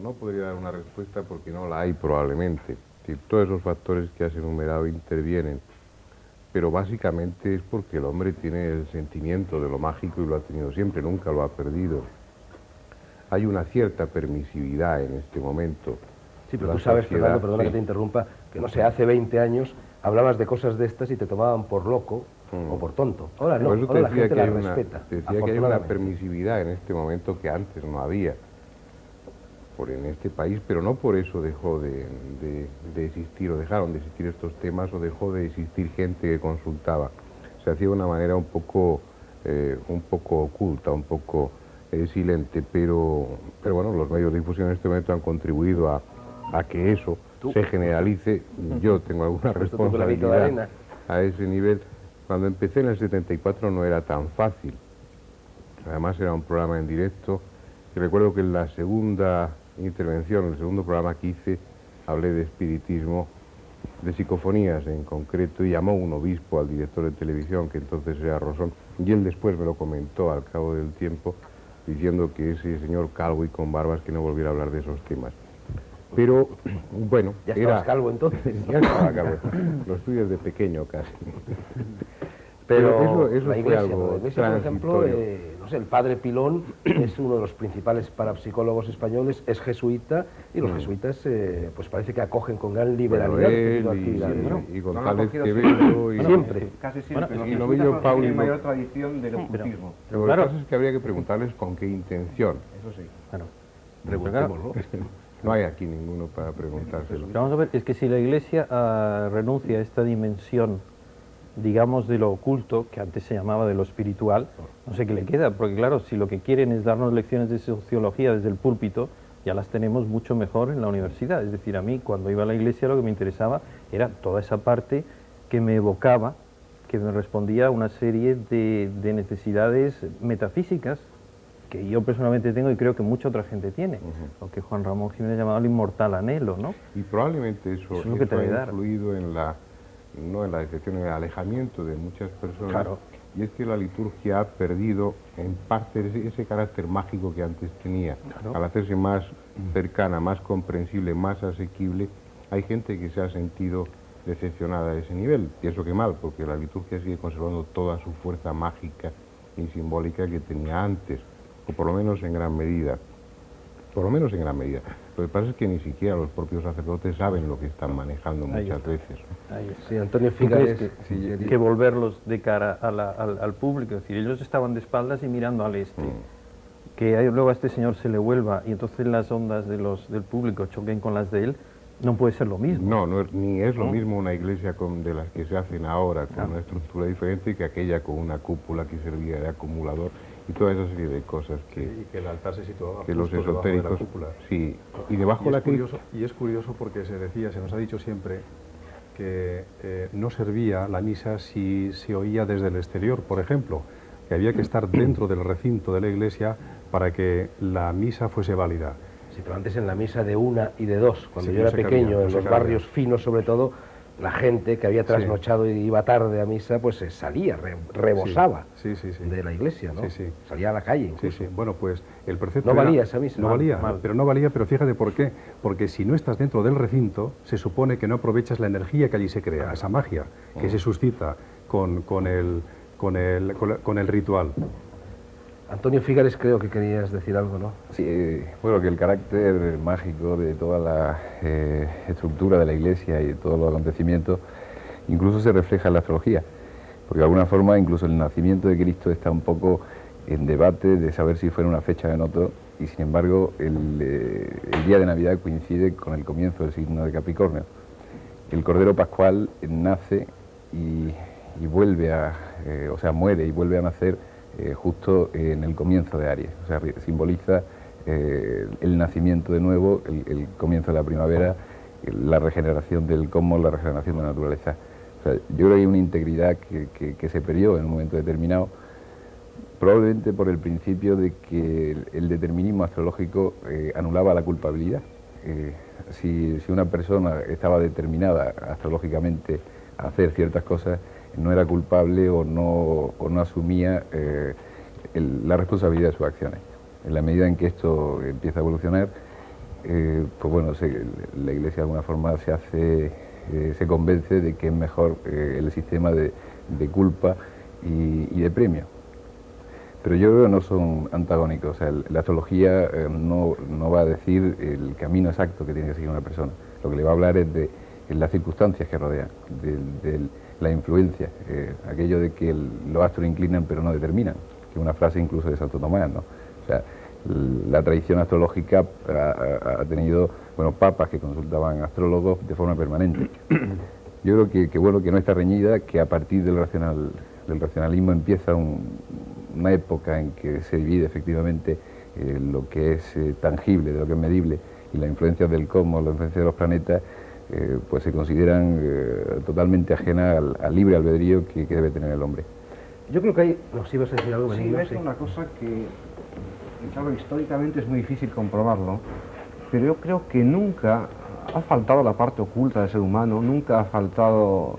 No podría dar una respuesta porque no la hay probablemente. Si todos esos factores que has enumerado intervienen, pero básicamente es porque el hombre tiene el sentimiento de lo mágico y lo ha tenido siempre, nunca lo ha perdido. Hay una cierta permisividad en este momento. Sí, pero tú sabes, Fernando, perdona que te interrumpa, que no sé, hace 20 años hablabas de cosas de estas y te tomaban por loco o por tonto. Ahora no, ahora la gente la respeta. Decía que hay una permisividad en este momento que antes no había en este país, pero no por eso dejó de existir o dejaron de existir estos temas o dejó de existir gente que consultaba. Se hacía de una manera un poco oculta, un poco silente, pero bueno, los medios de difusión en este momento han contribuido a que eso se generalice. Yo tengo alguna responsabilidad a ese nivel. Cuando empecé en el 74 no era tan fácil. Además era un programa en directo. Y recuerdo que en la segunda intervención, en el segundo programa que hice, hablé de espiritismo, de psicofonías en concreto, y llamó un obispo al director de televisión, que entonces era Rosón, y él después me lo comentó al cabo del tiempo, diciendo que ese señor calvo y con barbas que no volviera a hablar de esos temas. Pero, bueno, ¿Ya estabas calvo entonces? Ya estaba calvo, lo estudié desde pequeño casi. Pero eso la fue iglesia, algo por ejemplo, transitorio. no sé, el padre Pilón es uno de los principales parapsicólogos españoles, es jesuita, y los jesuitas pues parece que acogen con gran liberalidad este tipo de actividades, ¿no? Y González Quevedo y siempre. Casi siempre. Y lo mismo Pauli. Tiene mayor tradición del ocultismo. Lo que pasa es que habría que preguntarles con qué intención. Eso sí. Bueno, Preguntémoslo. No hay aquí ninguno para preguntárselo. vamos a ver, es que si la Iglesia renuncia a esta dimensión, digamos, de lo oculto, que antes se llamaba de lo espiritual, no sé qué le queda, porque claro, si lo que quieren es darnos lecciones de sociología desde el púlpito, ya las tenemos mucho mejor en la universidad. Es decir, a mí cuando iba a la iglesia lo que me interesaba era toda esa parte que me evocaba, que me respondía a una serie de necesidades metafísicas que yo personalmente tengo y creo que mucha otra gente tiene, lo que Juan Ramón Jiménez llamaba el inmortal anhelo, ¿no? Y probablemente eso es lo que te ha debe dar. influido en la, no en la decepción, en el alejamiento de muchas personas. Claro. Y es que la liturgia ha perdido en parte ese carácter mágico que antes tenía. Claro. Al hacerse más cercana, más comprensible, más asequible, hay gente que se ha sentido decepcionada a ese nivel. Pienso que mal, porque la liturgia sigue conservando toda su fuerza mágica y simbólica que tenía antes, o por lo menos en gran medida. Por lo menos en gran medida. Lo que pasa es que ni siquiera los propios sacerdotes saben lo que están manejando muchas veces. Sí, Antonio ¿Tú crees Figares, que volverlos de cara al público? Es decir, ellos estaban de espaldas y mirando al este. Que luego a este señor se le vuelva y entonces las ondas del público choquen con las de él, no puede ser lo mismo. No, ni es lo mismo una iglesia de las que se hacen ahora, con una estructura diferente, que aquella con una cúpula que servía de acumulador y toda esa serie de cosas que... Y que el altar se situaba que los justo debajo de la esotéricos... cúpula. Sí, y debajo de la cúpula... Y es curioso porque se nos ha dicho siempre que no servía la misa si se oía desde el exterior, por ejemplo, que había que estar dentro del recinto de la iglesia para que la misa fuese válida. Sí, pero antes en la misa de 1 y de 2, cuando Sí, yo no era se pequeño, cabía, no en se los cabía. barrios finos sobre todo, la gente que había trasnochado y iba tarde a misa, pues se salía, rebosaba Sí. de la iglesia, ¿no? Sí. Salía a la calle Sí, incluso. sí. Bueno, pues el precepto No valía era- esa misa. No Mal, valía, mal. pero no valía, pero fíjate por qué. Porque si no estás dentro del recinto, se supone que no aprovechas la energía que allí se crea, esa magia que se suscita con el ritual. Antonio Figares, creo que querías decir algo, ¿no? Sí, bueno, que el carácter mágico de toda la estructura de la Iglesia y de todos los acontecimientos incluso se refleja en la astrología, porque de alguna forma incluso el nacimiento de Cristo está un poco en debate de saber si fue en una fecha o en otro, y sin embargo el día de Navidad coincide con el comienzo del signo de Capricornio. El Cordero Pascual nace y vuelve muere y vuelve a nacer justo en el comienzo de Aries, o sea, simboliza el nacimiento de nuevo, el comienzo de la primavera, la regeneración del cosmos, la regeneración de la naturaleza. O sea, yo creo que hay una integridad que se perdió en un momento determinado, probablemente por el principio de que el determinismo astrológico anulaba la culpabilidad. Si una persona estaba determinada astrológicamente a hacer ciertas cosas, no era culpable o no asumía la responsabilidad de sus acciones. En la medida en que esto empieza a evolucionar, pues bueno, la Iglesia de alguna forma se convence de que es mejor el sistema de culpa y de premio. Pero yo creo que no son antagónicos. O sea, la astrología no va a decir el camino exacto que tiene que seguir una persona. Lo que le va a hablar es de las circunstancias que rodean, de la influencia, aquello de que los astros inclinan pero no determinan, que es una frase incluso de Santo Tomás, ¿no? O sea, la tradición astrológica ha tenido, bueno, papas que consultaban astrólogos de forma permanente. Yo creo que bueno, que no está reñida, que a partir del racionalismo empieza una época en que se divide efectivamente lo que es tangible de lo que es medible y la influencia del cosmos, la influencia de los planetas, pues se consideran totalmente ajenas al libre albedrío que debe tener el hombre. Yo creo que hay... No, si vas a decir algo, Sí, Benigno, es una cosa que, claro, históricamente es muy difícil comprobarlo, pero yo creo que nunca ha faltado la parte oculta del ser humano, nunca ha faltado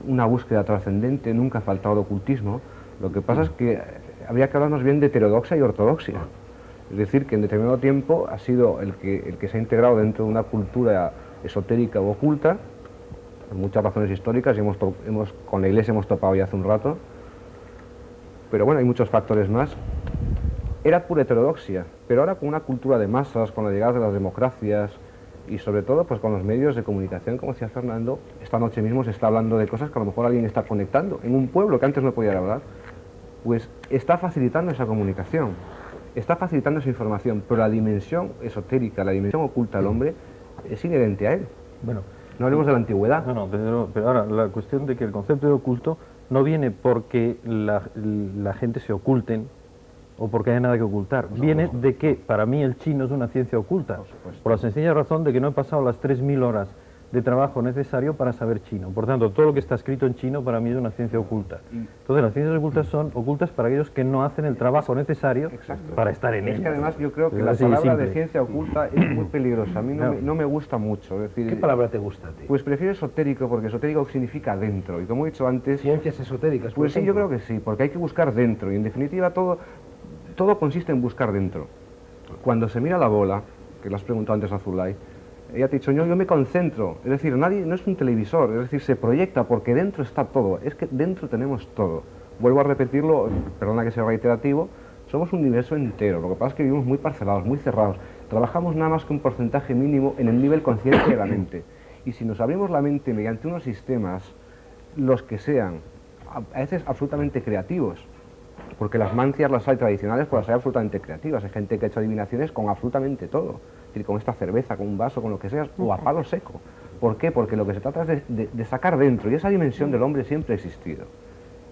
una búsqueda trascendente, nunca ha faltado el ocultismo. Lo que pasa es que habría que hablar más bien de heterodoxia y ortodoxia. Es decir, que en determinado tiempo ha sido el que se ha integrado dentro de una cultura esotérica o oculta, por muchas razones históricas, y con la Iglesia hemos topado ya hace un rato, pero bueno, hay muchos factores más. Era pura heterodoxia, pero ahora con una cultura de masas, con la llegada de las democracias y sobre todo pues con los medios de comunicación, como decía Fernando, esta noche mismo se está hablando de cosas que a lo mejor alguien está conectando en un pueblo que antes no podía hablar, pues está facilitando esa comunicación, está facilitando esa información, pero la dimensión esotérica, la dimensión oculta del hombre es inherente a él. Bueno, no hablemos de la antigüedad. No, pero ahora la cuestión de que el concepto de oculto no viene porque la gente se oculten o porque haya nada que ocultar. Viene de que para mí el chino es una ciencia oculta, por la sencilla razón de que no he pasado las 3000 horas de trabajo necesario para saber chino. Por tanto, todo lo que está escrito en chino para mí es una ciencia oculta. Entonces, las ciencias ocultas son ocultas para aquellos que no hacen el trabajo necesario para estar en ellas. Es que además yo creo que la palabra de ciencia oculta es muy peligrosa. A mí no me gusta mucho. Es decir, ¿qué palabra te gusta a ti? Pues prefiero esotérico, porque esotérico significa dentro. Y como he dicho antes... ¿Ciencias esotéricas? Pues sí, yo creo que sí, porque hay que buscar dentro. Y en definitiva todo consiste en buscar dentro. Cuando se mira la bola, que lo has preguntado antes a Zulay, ella te ha dicho, yo me concentro, es decir, nadie, no es un televisor, es decir, se proyecta porque dentro está todo, es que dentro tenemos todo. Vuelvo a repetirlo, perdona que sea reiterativo, somos un universo entero, lo que pasa es que vivimos muy parcelados, muy cerrados, trabajamos nada más que un porcentaje mínimo en el nivel consciente de la mente. Y si nos abrimos la mente mediante unos sistemas, los que sean, a veces absolutamente creativos, porque las mancias las hay tradicionales, pues las hay absolutamente creativas, hay gente que ha hecho adivinaciones con absolutamente todo. Es decir, con esta cerveza, con un vaso, con lo que sea, o a palo seco. ¿Por qué? Porque lo que se trata es de sacar dentro, y esa dimensión del hombre siempre ha existido.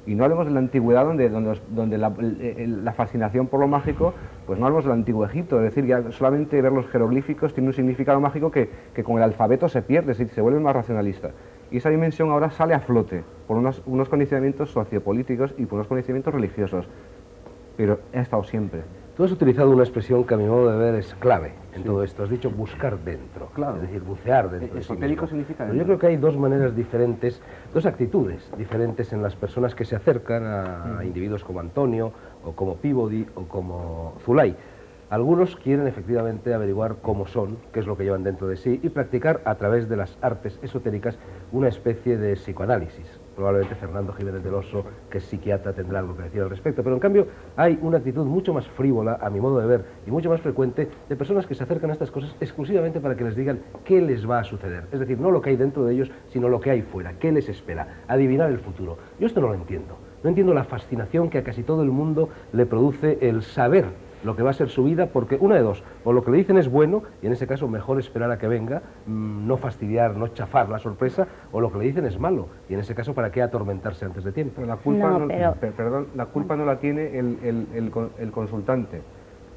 Y no hablemos de la antigüedad donde la fascinación por lo mágico, pues no hablemos del antiguo Egipto, es decir, ya solamente ver los jeroglíficos tiene un significado mágico que con el alfabeto se pierde, es decir, se vuelve más racionalista. Y esa dimensión ahora sale a flote por unos condicionamientos sociopolíticos y por unos condicionamientos religiosos, pero ha estado siempre. Tú has utilizado una expresión que a mi modo de ver es clave en todo esto. Has dicho buscar dentro, claro. Es decir, bucear dentro. Esotérico significa dentro. Pero yo creo que hay dos maneras diferentes, dos actitudes diferentes en las personas que se acercan a individuos como Antonio, o como Peabody, o como Zulay. Algunos quieren efectivamente averiguar cómo son, qué es lo que llevan dentro de sí, y practicar a través de las artes esotéricas una especie de psicoanálisis. Probablemente Fernando Jiménez del Oso, que es psiquiatra, tendrá algo que decir al respecto, pero en cambio hay una actitud mucho más frívola, a mi modo de ver, y mucho más frecuente, de personas que se acercan a estas cosas exclusivamente para que les digan qué les va a suceder. Es decir, no lo que hay dentro de ellos, sino lo que hay fuera, qué les espera, adivinar el futuro. Yo esto no lo entiendo. No entiendo la fascinación que a casi todo el mundo le produce el saber lo que va a ser su vida, porque una de dos, o lo que le dicen es bueno, y en ese caso mejor esperar a que venga, no fastidiar, no chafar la sorpresa, o lo que le dicen es malo, y en ese caso ¿para qué atormentarse antes de tiempo? Pero la culpa la culpa no la tiene el consultante,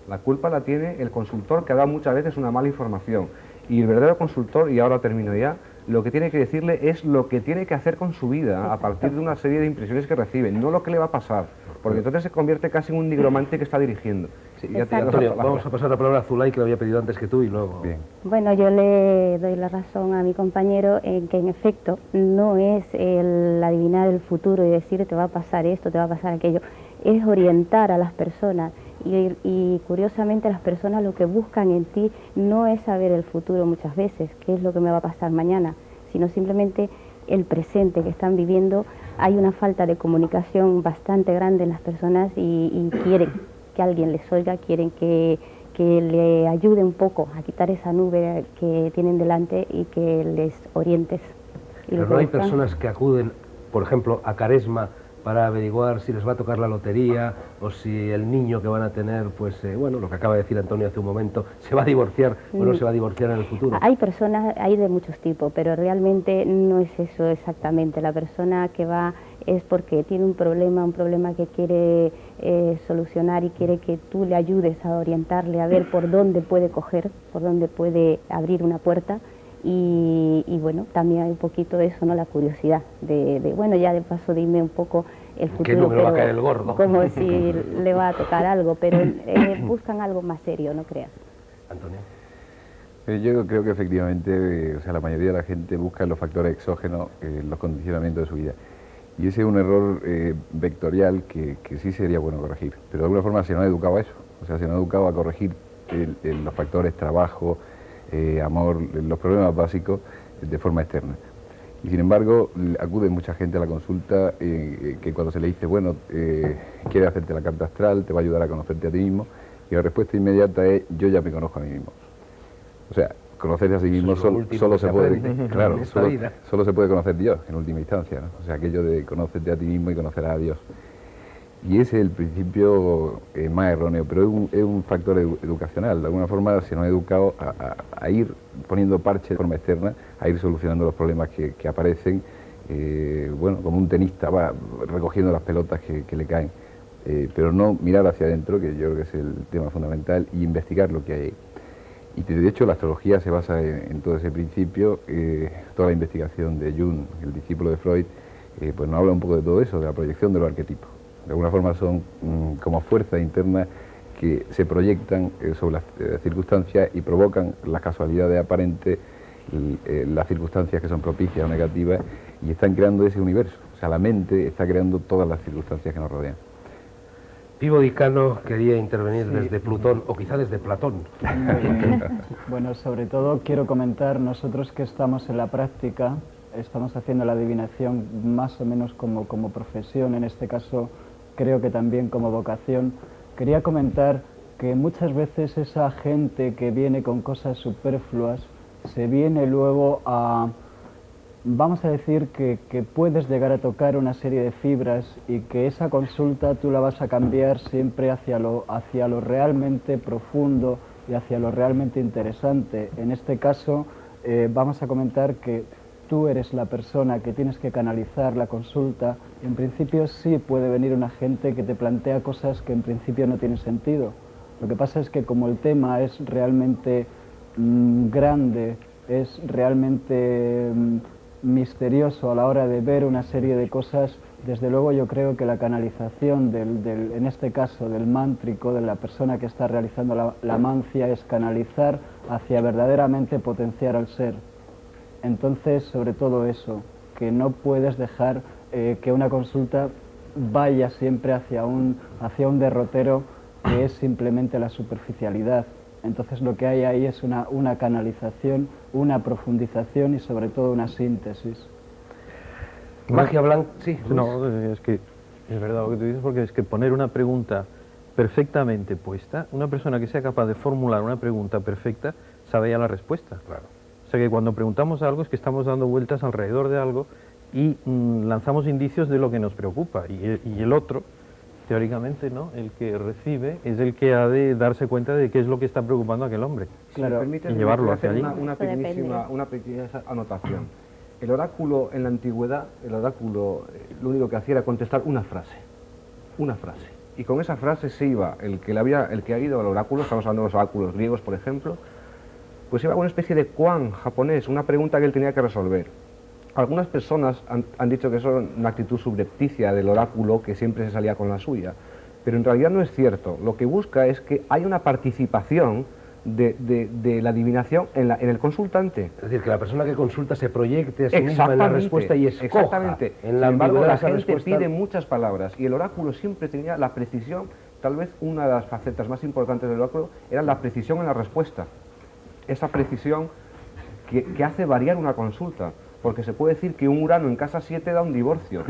la culpa la tiene el consultor, que ha dado muchas veces una mala información, y el verdadero consultor, y ahora termino ya, lo que tiene que decirle es lo que tiene que hacer con su vida a partir de una serie de impresiones que recibe, no lo que le va a pasar, porque entonces se convierte casi en un nigromante que está dirigiendo. Sí, Antonio, vamos a pasar la palabra a Zulay, que lo había pedido antes que tú, y luego... Bien. Bueno, yo le doy la razón a mi compañero en que en efecto no es el adivinar el futuro y decir te va a pasar esto, te va a pasar aquello, es orientar a las personas. Y curiosamente las personas lo que buscan en ti no es saber el futuro muchas veces, qué es lo que me va a pasar mañana, sino simplemente el presente que están viviendo. Hay una falta de comunicación bastante grande en las personas y quieren que alguien les oiga, quieren que le ayude un poco a quitar esa nube que tienen delante y que les orientes. Pero no hay personas que acuden, por ejemplo, a Caresma para averiguar si les va a tocar la lotería o si el niño que van a tener, pues bueno, lo que acaba de decir Antonio hace un momento, se va a divorciar o no se va a divorciar en el futuro. Hay personas, hay de muchos tipos, pero realmente no es eso exactamente. La persona que va es porque tiene un problema que quiere solucionar y quiere que tú le ayudes a orientarle, a ver por dónde puede coger, por dónde puede abrir una puerta. Y bueno, también hay un poquito de eso, ¿no? La curiosidad de bueno, ya de paso dime un poco el futuro, ¿qué número va a caer el gordo? como si le va a tocar algo, pero buscan algo más serio, no creas. Antonio. Yo creo que efectivamente, o sea, la mayoría de la gente busca los factores exógenos, los condicionamientos de su vida. Y ese es un error vectorial que sí sería bueno corregir. Pero de alguna forma se nos ha educado a eso. O sea, se nos ha educado a corregir los factores trabajo, amor, los problemas básicos de forma externa. Y sin embargo, acude mucha gente a la consulta que cuando se le dice, bueno, quiere hacerte la carta astral, te va a ayudar a conocerte a ti mismo, y la respuesta inmediata es, yo ya me conozco a mí mismo. O sea, conocerse a sí mismo solo se puede, claro, solo se puede conocer Dios en última instancia, ¿no? O sea, aquello de conocerte a ti mismo y conocerás a Dios. Y ese es el principio más erróneo, pero es un factor educacional. De alguna forma se nos ha educado a ir poniendo parches de forma externa, a ir solucionando los problemas que aparecen, bueno, como un tenista va recogiendo las pelotas que le caen, pero no mirar hacia adentro, que yo creo que es el tema fundamental, y investigar lo que hay ahí. Y de hecho la astrología se basa en todo ese principio. Toda la investigación de Jung, el discípulo de Freud, pues nos habla un poco de todo eso, de la proyección de los arquetipos. De alguna forma son como fuerzas internas que se proyectan sobre las circunstancias y provocan las casualidades aparentes, las circunstancias que son propicias o negativas, y están creando ese universo. O sea, la mente está creando todas las circunstancias que nos rodean. Pivo Dicano quería intervenir desde Plutón, o quizá desde Platón. Bueno, sobre todo quiero comentar, nosotros que estamos en la práctica, estamos haciendo la adivinación más o menos como profesión, en este caso creo que también como vocación. Quería comentar que muchas veces esa gente que viene con cosas superfluas se viene luego a, vamos a decir que puedes llegar a tocar una serie de fibras y que esa consulta tú la vas a cambiar siempre hacia lo realmente profundo y hacia lo realmente interesante. En este caso vamos a comentar que tú eres la persona que tienes que canalizar la consulta. En principio sí puede venir una gente que te plantea cosas que en principio no tienen sentido. Lo que pasa es que como el tema es realmente grande, es realmente misterioso a la hora de ver una serie de cosas, desde luego yo creo que la canalización en este caso del mántrico, de la persona que está realizando la mancia, es canalizar hacia verdaderamente potenciar al ser. Entonces, sobre todo eso, que no puedes dejar que una consulta vaya siempre hacia un derrotero que es simplemente la superficialidad. Entonces lo que hay ahí es una canalización, una profundización y sobre todo una síntesis. Magia blanca, sí. No, es que es verdad lo que tú dices, porque es que poner una pregunta perfectamente puesta, una persona que sea capaz de formular una pregunta perfecta, sabe ya la respuesta. Claro. O sea que cuando preguntamos algo es que estamos dando vueltas alrededor de algo y lanzamos indicios de lo que nos preocupa, y el otro, teóricamente, ¿no?, el que recibe es el que ha de darse cuenta de qué es lo que está preocupando a aquel hombre, Claro, y llevarlo hacia allí. Una pequeña anotación. El oráculo en la antigüedad, lo único que hacía era contestar una frase, y con esa frase se iba, el que ha ido al oráculo, estamos hablando de los oráculos griegos, por ejemplo, pues iba a una especie de koan japonés, una pregunta que él tenía que resolver. Algunas personas han dicho que eso era una actitud subrepticia del oráculo, que siempre se salía con la suya, pero en realidad no es cierto. Lo que busca es que haya una participación de la adivinación en el consultante. Es decir, que la persona que consulta se proyecte a sí misma en la respuesta y escoja. Exactamente. En la Sin embargo, la gente respuesta pide muchas palabras, y el oráculo siempre tenía la precisión. Tal vez una de las facetas más importantes del oráculo era la precisión en la respuesta. Esa precisión que hace variar una consulta, porque se puede decir que un Urano en casa 7 da un divorcio,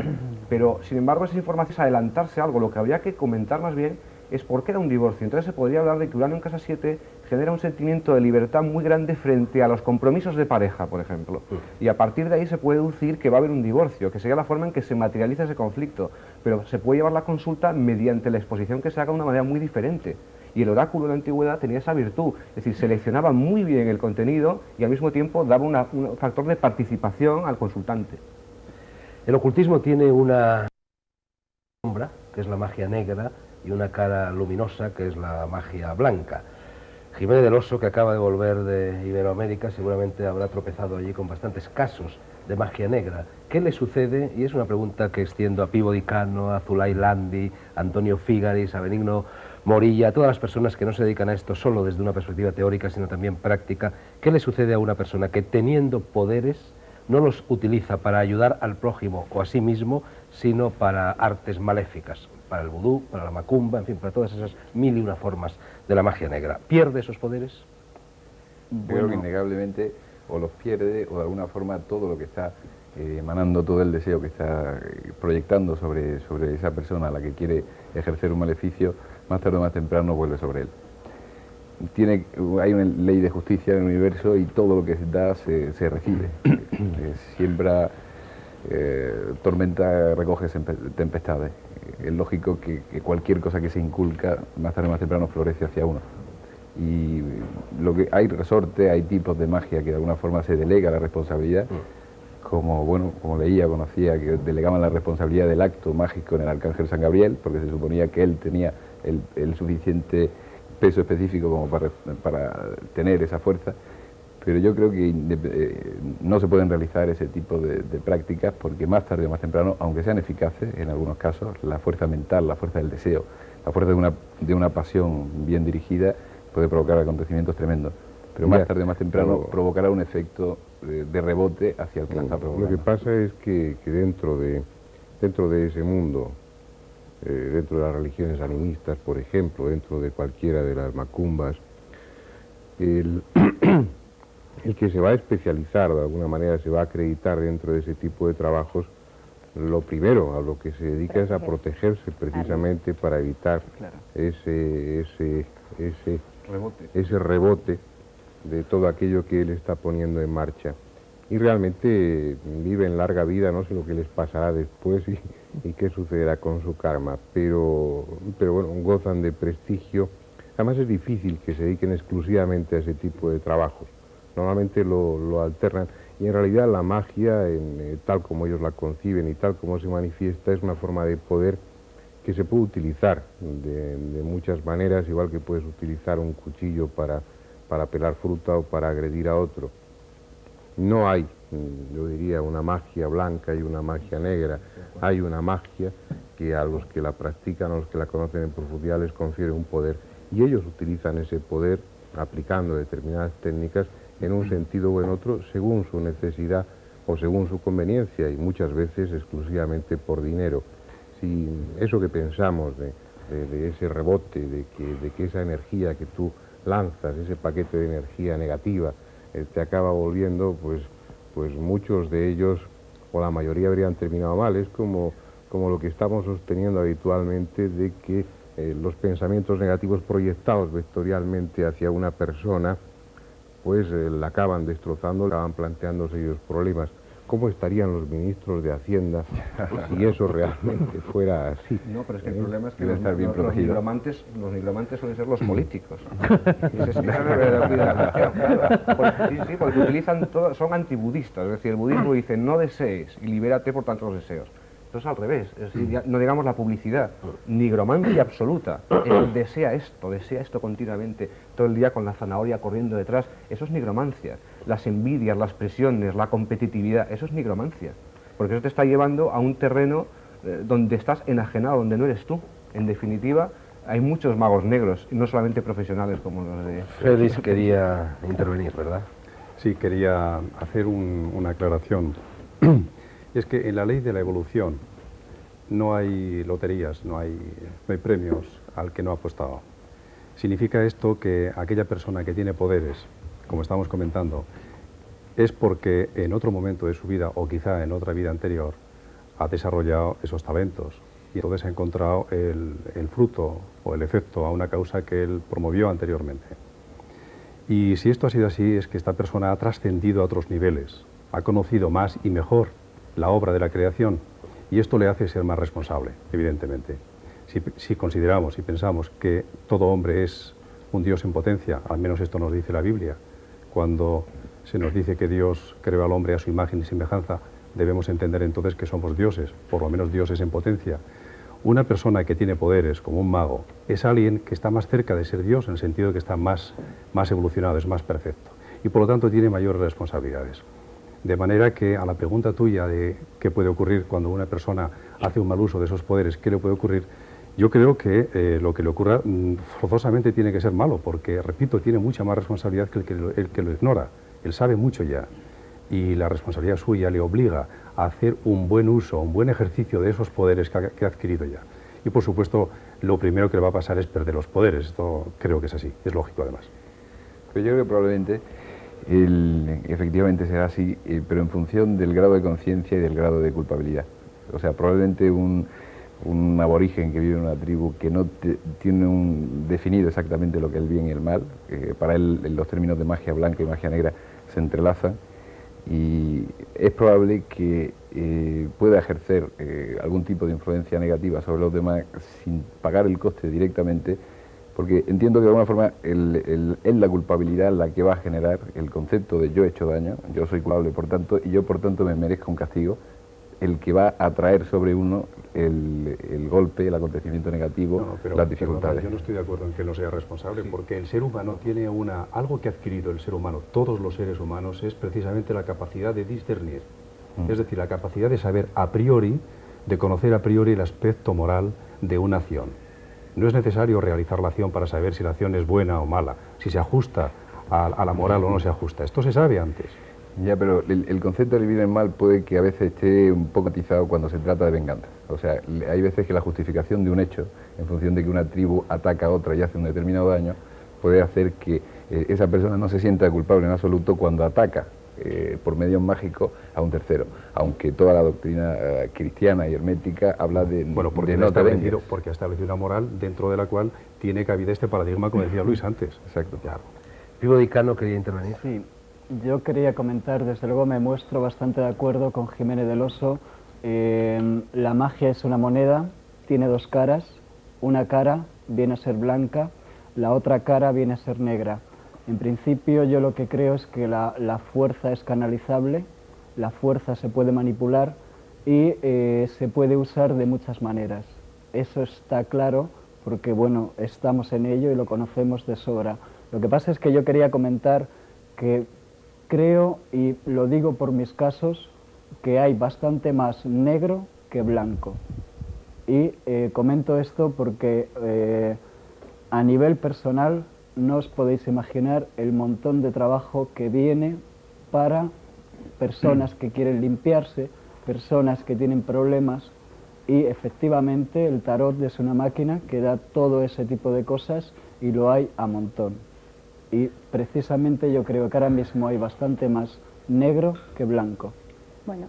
pero sin embargo esa información es adelantarse a algo. Lo que habría que comentar más bien es por qué da un divorcio. Entonces se podría hablar de que Urano en casa 7 genera un sentimiento de libertad muy grande frente a los compromisos de pareja, por ejemplo. Y a partir de ahí se puede deducir que va a haber un divorcio, que sería la forma en que se materializa ese conflicto. Pero se puede llevar la consulta mediante la exposición que se haga de una manera muy diferente. Y el oráculo en la antigüedad tenía esa virtud, es decir, seleccionaba muy bien el contenido y al mismo tiempo daba un factor de participación al consultante. El ocultismo tiene una sombra, que es la magia negra, y una cara luminosa, que es la magia blanca. Jiménez del Oso, que acaba de volver de Iberoamérica, seguramente habrá tropezado allí con bastantes casos de magia negra. ¿Qué le sucede? Y es una pregunta que extiendo a Pivo Di Cano, a Zulay Landi, a Antonio Figaris, a Benigno Morilla, a todas las personas que no se dedican a esto solo desde una perspectiva teórica, sino también práctica. ¿Qué le sucede a una persona que, teniendo poderes, no los utiliza para ayudar al prójimo o a sí mismo, sino para artes maléficas, para el vudú, para la macumba, en fin, para todas esas 1001 formas de la magia negra? ¿Pierde esos poderes? Creo que innegablemente o los pierde o de alguna forma todo lo que está emanando, todo el deseo que está proyectando sobre esa persona a la que quiere ejercer un maleficio, más tarde o más temprano vuelve sobre él. Hay una ley de justicia en el universo y todo lo que se da se recibe. Siembra tormenta, recoge tempestades. Es lógico que cualquier cosa que se inculca, más tarde o más temprano florece hacia uno. Y hay resorte, hay tipos de magia que de alguna forma se delega la responsabilidad, como leía, conocía, que delegaban la responsabilidad del acto mágico en el arcángel San Gabriel, porque se suponía que él tenía el suficiente peso específico como para tener esa fuerza, pero yo creo que no se pueden realizar ese tipo de prácticas porque más tarde o más temprano, aunque sean eficaces en algunos casos, la fuerza mental, la fuerza del deseo, la fuerza de una pasión bien dirigida puede provocar acontecimientos tremendos, pero más tarde o más temprano provocará un efecto de rebote hacia el que la está provocando. Lo que pasa es que dentro de ese mundo, dentro de las religiones animistas, por ejemplo, dentro de cualquiera de las macumbas, el que se va a especializar, de alguna manera se va a acreditar dentro de ese tipo de trabajos, lo primero a lo que se dedica es a protegerse precisamente para evitar ese rebote de todo aquello que él está poniendo en marcha. Y realmente viven larga vida, no sé lo que les pasará después y qué sucederá con su karma, pero bueno, gozan de prestigio. Además es difícil que se dediquen exclusivamente a ese tipo de trabajos. Normalmente lo alternan y en realidad la magia, tal como ellos la conciben y tal como se manifiesta, es una forma de poder que se puede utilizar de muchas maneras, igual que puedes utilizar un cuchillo para pelar fruta o para agredir a otro. No hay, yo diría, una magia blanca y una magia negra. Hay una magia que a los que la practican, a los que la conocen en profundidad, les confiere un poder. Y ellos utilizan ese poder aplicando determinadas técnicas en un sentido o en otro, según su necesidad o según su conveniencia, y muchas veces exclusivamente por dinero. Si eso que pensamos de ese rebote, de que esa energía que tú lanzas, ese paquete de energía negativa, te acaba volviendo, pues muchos de ellos, o la mayoría, habrían terminado mal. Es como lo que estamos sosteniendo habitualmente de que los pensamientos negativos proyectados vectorialmente hacia una persona, pues la acaban destrozando, acaban planteándose ellos problemas. ¿Cómo estarían los ministros de Hacienda si eso realmente fuera así? No, pero es que el problema es que los nigromantes suelen ser los políticos. Porque utilizan todo, son antibudistas, es decir, el budismo dice no desees y libérate por tantos deseos. Entonces al revés, es decir, ya no digamos la publicidad, nigromancia absoluta, desea esto continuamente, todo el día con la zanahoria corriendo detrás, eso es nigromancia. Las envidias, las presiones, la competitividad, eso es nigromancia, porque eso te está llevando a un terreno donde estás enajenado, donde no eres tú. En definitiva, hay muchos magos negros, y no solamente profesionales como los de... Félix quería intervenir, ¿verdad? Sí, quería hacer una aclaración. Es que en la ley de la evolución no hay loterías, no hay premios al que no ha apostado. Significa esto que aquella persona que tiene poderes, como estamos comentando, es porque en otro momento de su vida, o quizá en otra vida anterior, ha desarrollado esos talentos. y entonces ha encontrado el fruto o el efecto a una causa que él promovió anteriormente. Y si esto ha sido así, es que esta persona ha trascendido a otros niveles, ha conocido más y mejor la obra de la creación, y esto le hace ser más responsable, evidentemente. Si consideramos y pensamos que todo hombre es un Dios en potencia, al menos esto nos dice la Biblia, cuando se nos dice que Dios creó al hombre a su imagen y semejanza, debemos entender entonces que somos dioses, por lo menos dioses en potencia. Una persona que tiene poderes, como un mago, es alguien que está más cerca de ser Dios, en el sentido de que está más evolucionado, es más perfecto, y por lo tanto tiene mayores responsabilidades. De manera que a la pregunta tuya de qué puede ocurrir cuando una persona hace un mal uso de esos poderes, qué le puede ocurrir, yo creo que lo que le ocurra forzosamente tiene que ser malo, porque, repito, tiene mucha más responsabilidad que el que lo ignora. Él sabe mucho ya, y la responsabilidad suya le obliga a hacer un buen uso, un buen ejercicio de esos poderes que ha adquirido ya. Y, por supuesto, lo primero que le va a pasar es perder los poderes. Esto creo que es así, es lógico además. Pero yo creo que probablemente efectivamente será así, pero en función del grado de conciencia y del grado de culpabilidad. O sea, probablemente un aborigen que vive en una tribu que no tiene definido exactamente lo que es el bien y el mal, para él los términos de magia blanca y magia negra se entrelazan, y es probable que pueda ejercer algún tipo de influencia negativa sobre los demás sin pagar el coste directamente, porque entiendo que de alguna forma es la culpabilidad la que va a generar el concepto de yo he hecho daño, yo soy culpable por tanto, y yo por tanto me merezco un castigo, el que va a traer sobre uno el golpe, el acontecimiento negativo, las dificultades. Yo no estoy de acuerdo en que no sea responsable, porque el ser humano tiene algo que ha adquirido el ser humano, todos los seres humanos, es precisamente la capacidad de discernir, es decir, la capacidad de saber a priori, de conocer a priori el aspecto moral de una acción. No es necesario realizar la acción para saber si la acción es buena o mala, si se ajusta a la moral o no se ajusta. Esto se sabe antes. Ya, pero el concepto del bien y el mal puede que a veces esté un poco atizado cuando se trata de venganza. O sea, hay veces que la justificación de un hecho, en función de que una tribu ataca a otra y hace un determinado daño, puede hacer que esa persona no se sienta culpable en absoluto cuando ataca por medios mágicos a un tercero, aunque toda la doctrina cristiana y hermética habla de porque no te vengues. Porque ha establecido una moral dentro de la cual tiene cabida este paradigma, como decía Luis antes. Exacto. Claro. Vivo Dicano quería intervenir. Sí, yo quería comentar, desde luego me muestro bastante de acuerdo con Jiménez del Oso. La magia es una moneda, tiene dos caras, una cara viene a ser blanca, la otra cara viene a ser negra. En principio yo lo que creo es que la fuerza es canalizable, la fuerza se puede manipular y se puede usar de muchas maneras. Eso está claro porque, bueno, estamos en ello y lo conocemos de sobra. Lo que pasa es que yo quería comentar que creo, y lo digo por mis casos, que hay bastante más negro que blanco. Y comento esto porque a nivel personal no os podéis imaginar el montón de trabajo que viene para personas que quieren limpiarse, personas que tienen problemas, y efectivamente el tarot es una máquina que da todo ese tipo de cosas y lo hay a montón. Y precisamente yo creo que ahora mismo hay bastante más negro que blanco. Bueno,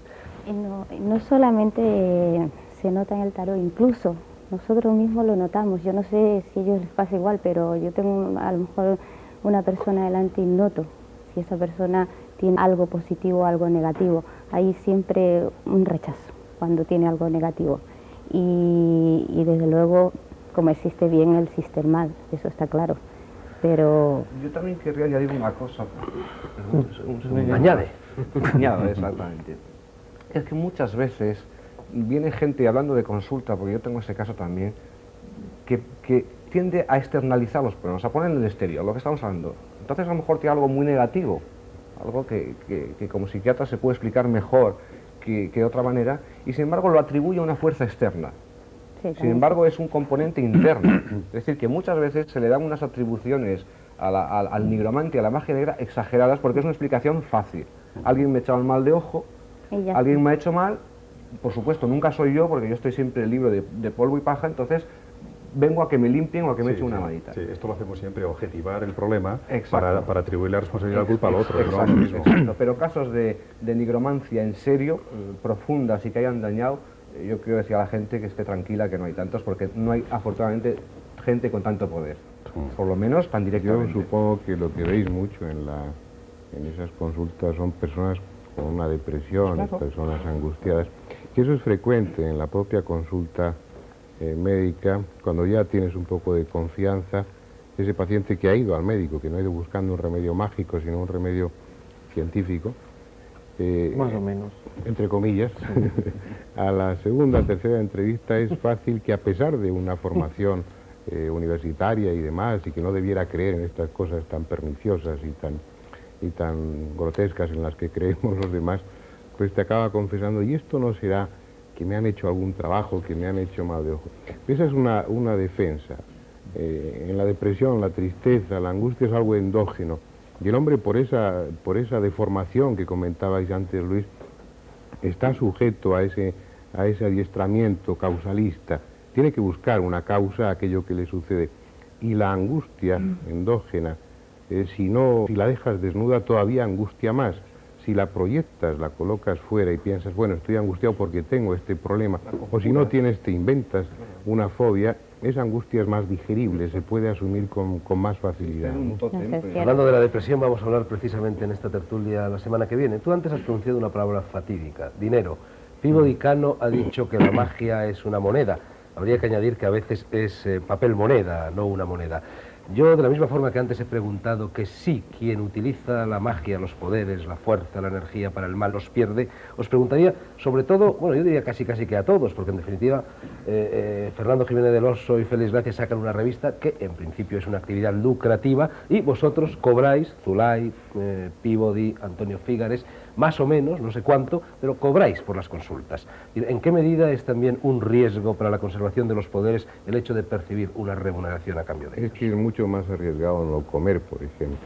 no solamente se nota en el tarot, incluso nosotros mismos lo notamos. Yo no sé si a ellos les pasa igual, pero yo tengo a lo mejor una persona delante y noto si esa persona tiene algo positivo o algo negativo. Hay siempre un rechazo cuando tiene algo negativo. Y desde luego, como existe bien, existe el mal, eso está claro. Pero yo también querría añadir una cosa. Añade. Añade, exactamente. Es que muchas veces viene gente hablando de consulta, porque yo tengo ese caso también, que tiende a externalizar los problemas, a poner en el exterior lo que estamos hablando. Entonces a lo mejor tiene algo muy negativo, algo que como psiquiatra se puede explicar mejor que de otra manera, y sin embargo lo atribuye a una fuerza externa. sí, Sin embargo, es un componente interno. Es decir, que muchas veces se le dan unas atribuciones al nigromante y a la magia negra exageradas porque es una explicación fácil. Alguien me ha echado el mal de ojo, alguien me ha hecho mal, por supuesto, nunca soy yo porque yo estoy siempre libre de polvo y paja, entonces vengo a que me limpien o a que me echen una manita. Sí, esto lo hacemos siempre, objetivar el problema Exacto. para atribuir la responsabilidad y la culpa al otro, Exacto, no a lo mismo. exacto. Pero casos de nigromancia en serio, profundas y que hayan dañado, yo quiero decir a la gente que esté tranquila, que no hay tantos, porque no hay afortunadamente gente con tanto poder, por lo menos tan directamente. Yo supongo que lo que veis mucho en esas consultas son personas con una depresión, Claro. personas angustiadas, que eso es frecuente en la propia consulta médica, cuando ya tienes un poco de confianza, ese paciente que ha ido al médico, que no ha ido buscando un remedio mágico, sino un remedio científico, Más o menos. entre comillas, a la segunda, tercera entrevista es fácil que, a pesar de una formación universitaria y demás, y que no debiera creer en estas cosas tan perniciosas y tan grotescas en las que creemos los demás, pues te acaba confesando, y esto no será que me han hecho algún trabajo, que me han hecho mal de ojo. Esa es una defensa. En la depresión, la tristeza, la angustia es algo endógeno, y el hombre, por esa deformación que comentabais antes, Luis, está sujeto a ese adiestramiento causalista. Tiene que buscar una causa a aquello que le sucede. Y la angustia endógena, si la dejas desnuda, todavía angustia más. Si la proyectas, la colocas fuera y piensas, bueno, estoy angustiado porque tengo este problema, o si no tienes, te inventas una fobia, esa angustia es más digerible, se puede asumir con más facilidad, ¿no? Hablando de la depresión, vamos a hablar precisamente en esta tertulia la semana que viene. Tú antes has pronunciado una palabra fatídica, dinero. Peabody Cano ha dicho que la magia es una moneda. Habría que añadir que a veces es papel moneda, no una moneda. Yo, de la misma forma que antes he preguntado que sí, quien utiliza la magia, los poderes, la fuerza, la energía para el mal los pierde, os preguntaría, sobre todo, bueno, yo diría casi que a todos, porque en definitiva Fernando Jiménez del Oso y Félix Gracia sacan una revista que en principio es una actividad lucrativa y vosotros cobráis, Zulay, Peabody, Antonio Fígares, más o menos, no sé cuánto, pero cobráis por las consultas. ¿En qué medida es también un riesgo para la conservación de los poderes el hecho de percibir una remuneración a cambio de ellos? Es que es mucho más arriesgado no comer, por ejemplo.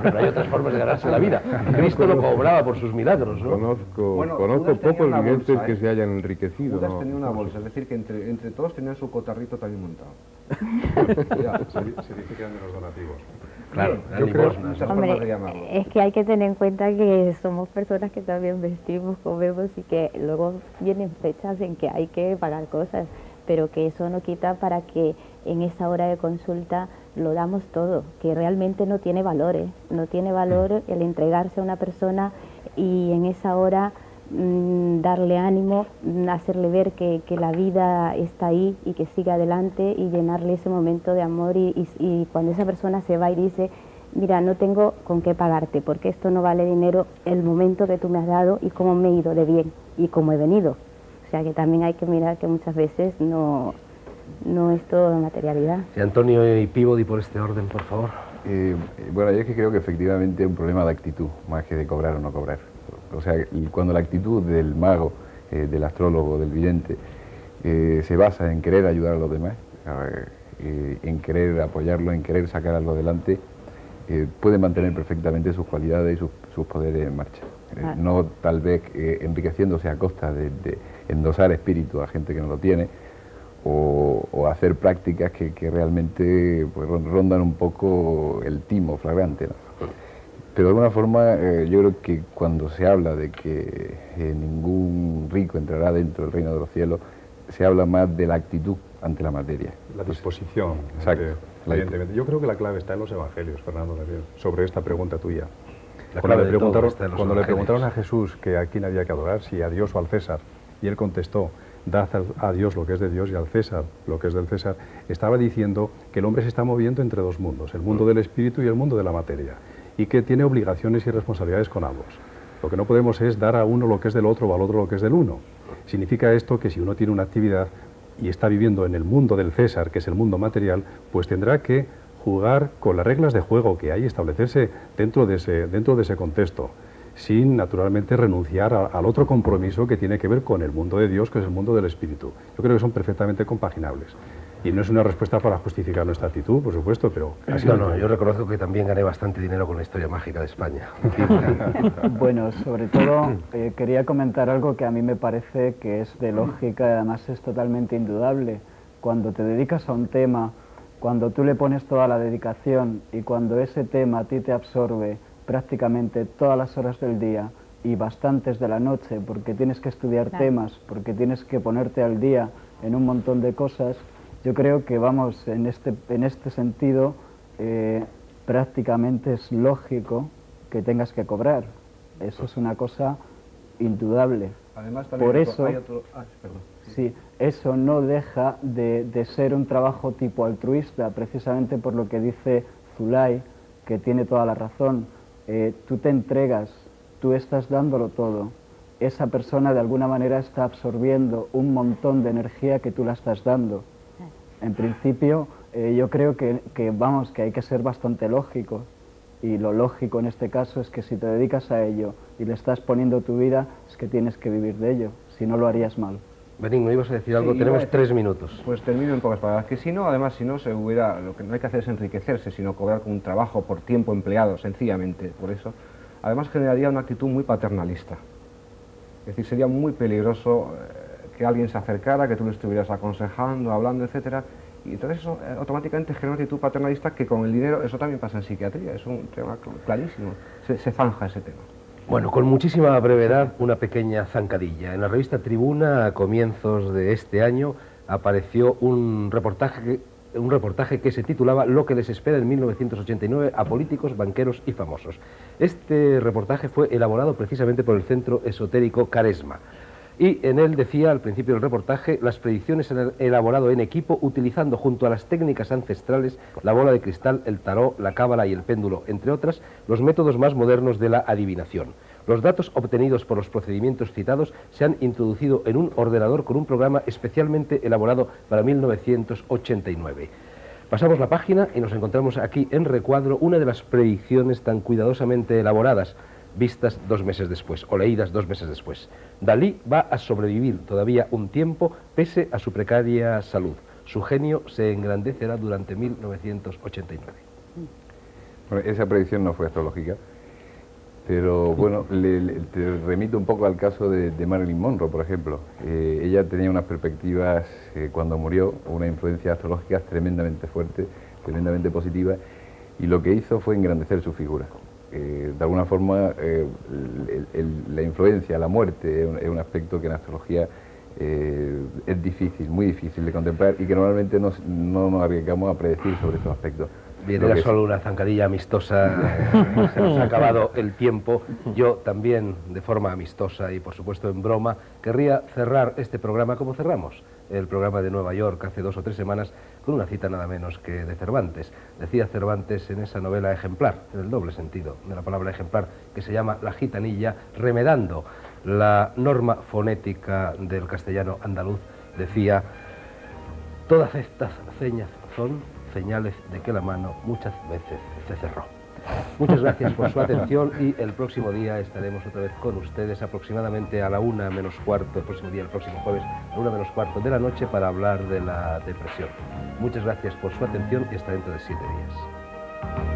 Pero hay otras formas de ganarse la vida. Cristo no cobraba por sus milagros, ¿no? Conozco Judas tenía pocos una videntes bolsa, que se hayan enriquecido. Judas ¿no? tenía una bolsa, es decir, que entre todos tenían su cotarrito también montado. Ya. Se dice que eran de los donativos. Claro, Yo creo limosnas. muchas formas de Hombre, llamarlo. es que hay que tener en cuenta que somos personas que también vestimos, comemos y que luego vienen fechas en que hay que pagar cosas, pero que eso no quita para que en esa hora de consulta lo damos todo, que realmente no tiene valor, no tiene valor el entregarse a una persona y en esa hora darle ánimo, hacerle ver que la vida está ahí y que siga adelante y llenarle ese momento de amor y cuando esa persona se va y dice, mira, no tengo con qué pagarte porque esto no vale dinero, el momento que tú me has dado y cómo me he ido de bien y cómo he venido. O sea que también hay que mirar que muchas veces no es todo materialidad. Sí, Antonio y Peabody, por este orden, por favor. Bueno, yo es que creo que efectivamente es un problema de actitud, más que de cobrar o no cobrar. O sea, y cuando la actitud del mago, del astrólogo, del vidente, se basa en querer ayudar a los demás, en querer apoyarlo, en querer sacar algo adelante, puede mantener perfectamente sus cualidades y sus poderes en marcha. No tal vez enriqueciéndose a costa de endosar espíritu a gente que no lo tiene, o hacer prácticas que realmente pues, rondan un poco el timo flagrante, ¿no? Pero de alguna forma yo creo que cuando se habla de que ningún rico entrará dentro del reino de los cielos, se habla más de la actitud ante la materia. La disposición. Exacto. Evidentemente. Yo creo que la clave está en los evangelios, Fernando, sobre esta pregunta tuya. La Cuando clave de todo está en los cuando le evangelios. preguntaron a Jesús que a quién había que adorar, si a Dios o al César, y él contestó, dad a Dios lo que es de Dios y al César lo que es del César, estaba diciendo que el hombre se está moviendo entre dos mundos, el mundo del espíritu y el mundo de la materia, y que tiene obligaciones y responsabilidades con ambos. Lo que no podemos es dar a uno lo que es del otro o al otro lo que es del uno. Significa esto que si uno tiene una actividad y está viviendo en el mundo del César, que es el mundo material, pues tendrá que jugar con las reglas de juego que hay, establecerse dentro de ese contexto, sin naturalmente renunciar al otro compromiso que tiene que ver con el mundo de Dios, que es el mundo del espíritu. Yo creo que son perfectamente compaginables. Y no es una respuesta para justificar nuestra actitud, por supuesto, pero... No, yo reconozco que también gané bastante dinero con la historia mágica de España. Bueno, sobre todo quería comentar algo que a mí me parece que es de lógica y además es totalmente indudable. Cuando te dedicas a un tema, cuando tú le pones toda la dedicación y cuando ese tema a ti te absorbe prácticamente todas las horas del día y bastantes de la noche, porque tienes que estudiar temas, porque tienes que ponerte al día en un montón de cosas, yo creo que vamos, en este sentido, prácticamente es lógico que tengas que cobrar. Eso es una cosa indudable. Además, por eso, perdón. Sí, eso no deja de ser un trabajo tipo altruista, precisamente por lo que dice Zulay, que tiene toda la razón. Tú te entregas, tú estás dándolo todo. Esa persona de alguna manera está absorbiendo un montón de energía que tú la estás dando. En principio, yo creo que hay que ser bastante lógicos. Y lo lógico en este caso es que si te dedicas a ello y le estás poniendo tu vida, es que tienes que vivir de ello, si no lo harías mal. Benigno, ibas a decir algo, Sí, tenemos 3 minutos. Pues termino en pocas palabras, que si no, además, si no se hubiera, lo que no hay que hacer es enriquecerse, sino cobrar con un trabajo por tiempo empleado, sencillamente, por eso. Además generaría una actitud muy paternalista. Es decir, sería muy peligroso que alguien se acercara, que tú le estuvieras aconsejando, hablando, etcétera, y entonces eso automáticamente genera una actitud paternalista que con el dinero, eso también pasa en psiquiatría, es un tema clarísimo, se zanja ese tema. Bueno, con muchísima brevedad, una pequeña zancadilla. En la revista Tribuna, a comienzos de este año, apareció un reportaje que se titulaba Lo que les espera en 1989 a políticos, banqueros y famosos. Este reportaje fue elaborado precisamente por el centro esotérico Caresma. Y en él decía, al principio del reportaje, las predicciones se han elaborado en equipo utilizando junto a las técnicas ancestrales la bola de cristal, el tarot, la cábala y el péndulo, entre otras, los métodos más modernos de la adivinación. Los datos obtenidos por los procedimientos citados se han introducido en un ordenador con un programa especialmente elaborado para 1989. Pasamos la página y nos encontramos aquí en recuadro una de las predicciones tan cuidadosamente elaboradas, vistas 2 meses después, o leídas 2 meses después. Dalí va a sobrevivir todavía un tiempo pese a su precaria salud. Su genio se engrandecerá durante 1989. Bueno, esa predicción no fue astrológica, pero bueno, te remito un poco al caso de Marilyn Monroe, por ejemplo. Ella tenía unas perspectivas, cuando murió, una influencia astrológica tremendamente fuerte, tremendamente positiva, y lo que hizo fue engrandecer su figura. De alguna forma, la influencia, la muerte, es un aspecto que en astrología es difícil, muy difícil de contemplar y que normalmente no nos arriesgamos a predecir sobre estos aspectos. Bien, era solo una zancadilla amistosa, se nos ha acabado el tiempo. Yo también, de forma amistosa y por supuesto en broma, querría cerrar este programa como cerramos el programa de Nueva York hace 2 o 3 semanas con una cita nada menos que de Cervantes. Decía Cervantes en esa novela Ejemplar, en el doble sentido de la palabra ejemplar, que se llama La gitanilla, remedando la norma fonética del castellano andaluz, decía: todas estas señas son señales de que la mano muchas veces se cerró. Muchas gracias por su atención y el próximo día estaremos otra vez con ustedes aproximadamente a la 1 menos cuarto, el próximo día, el próximo jueves, a la 1 menos cuarto de la noche para hablar de la depresión. Muchas gracias por su atención y hasta dentro de 7 días.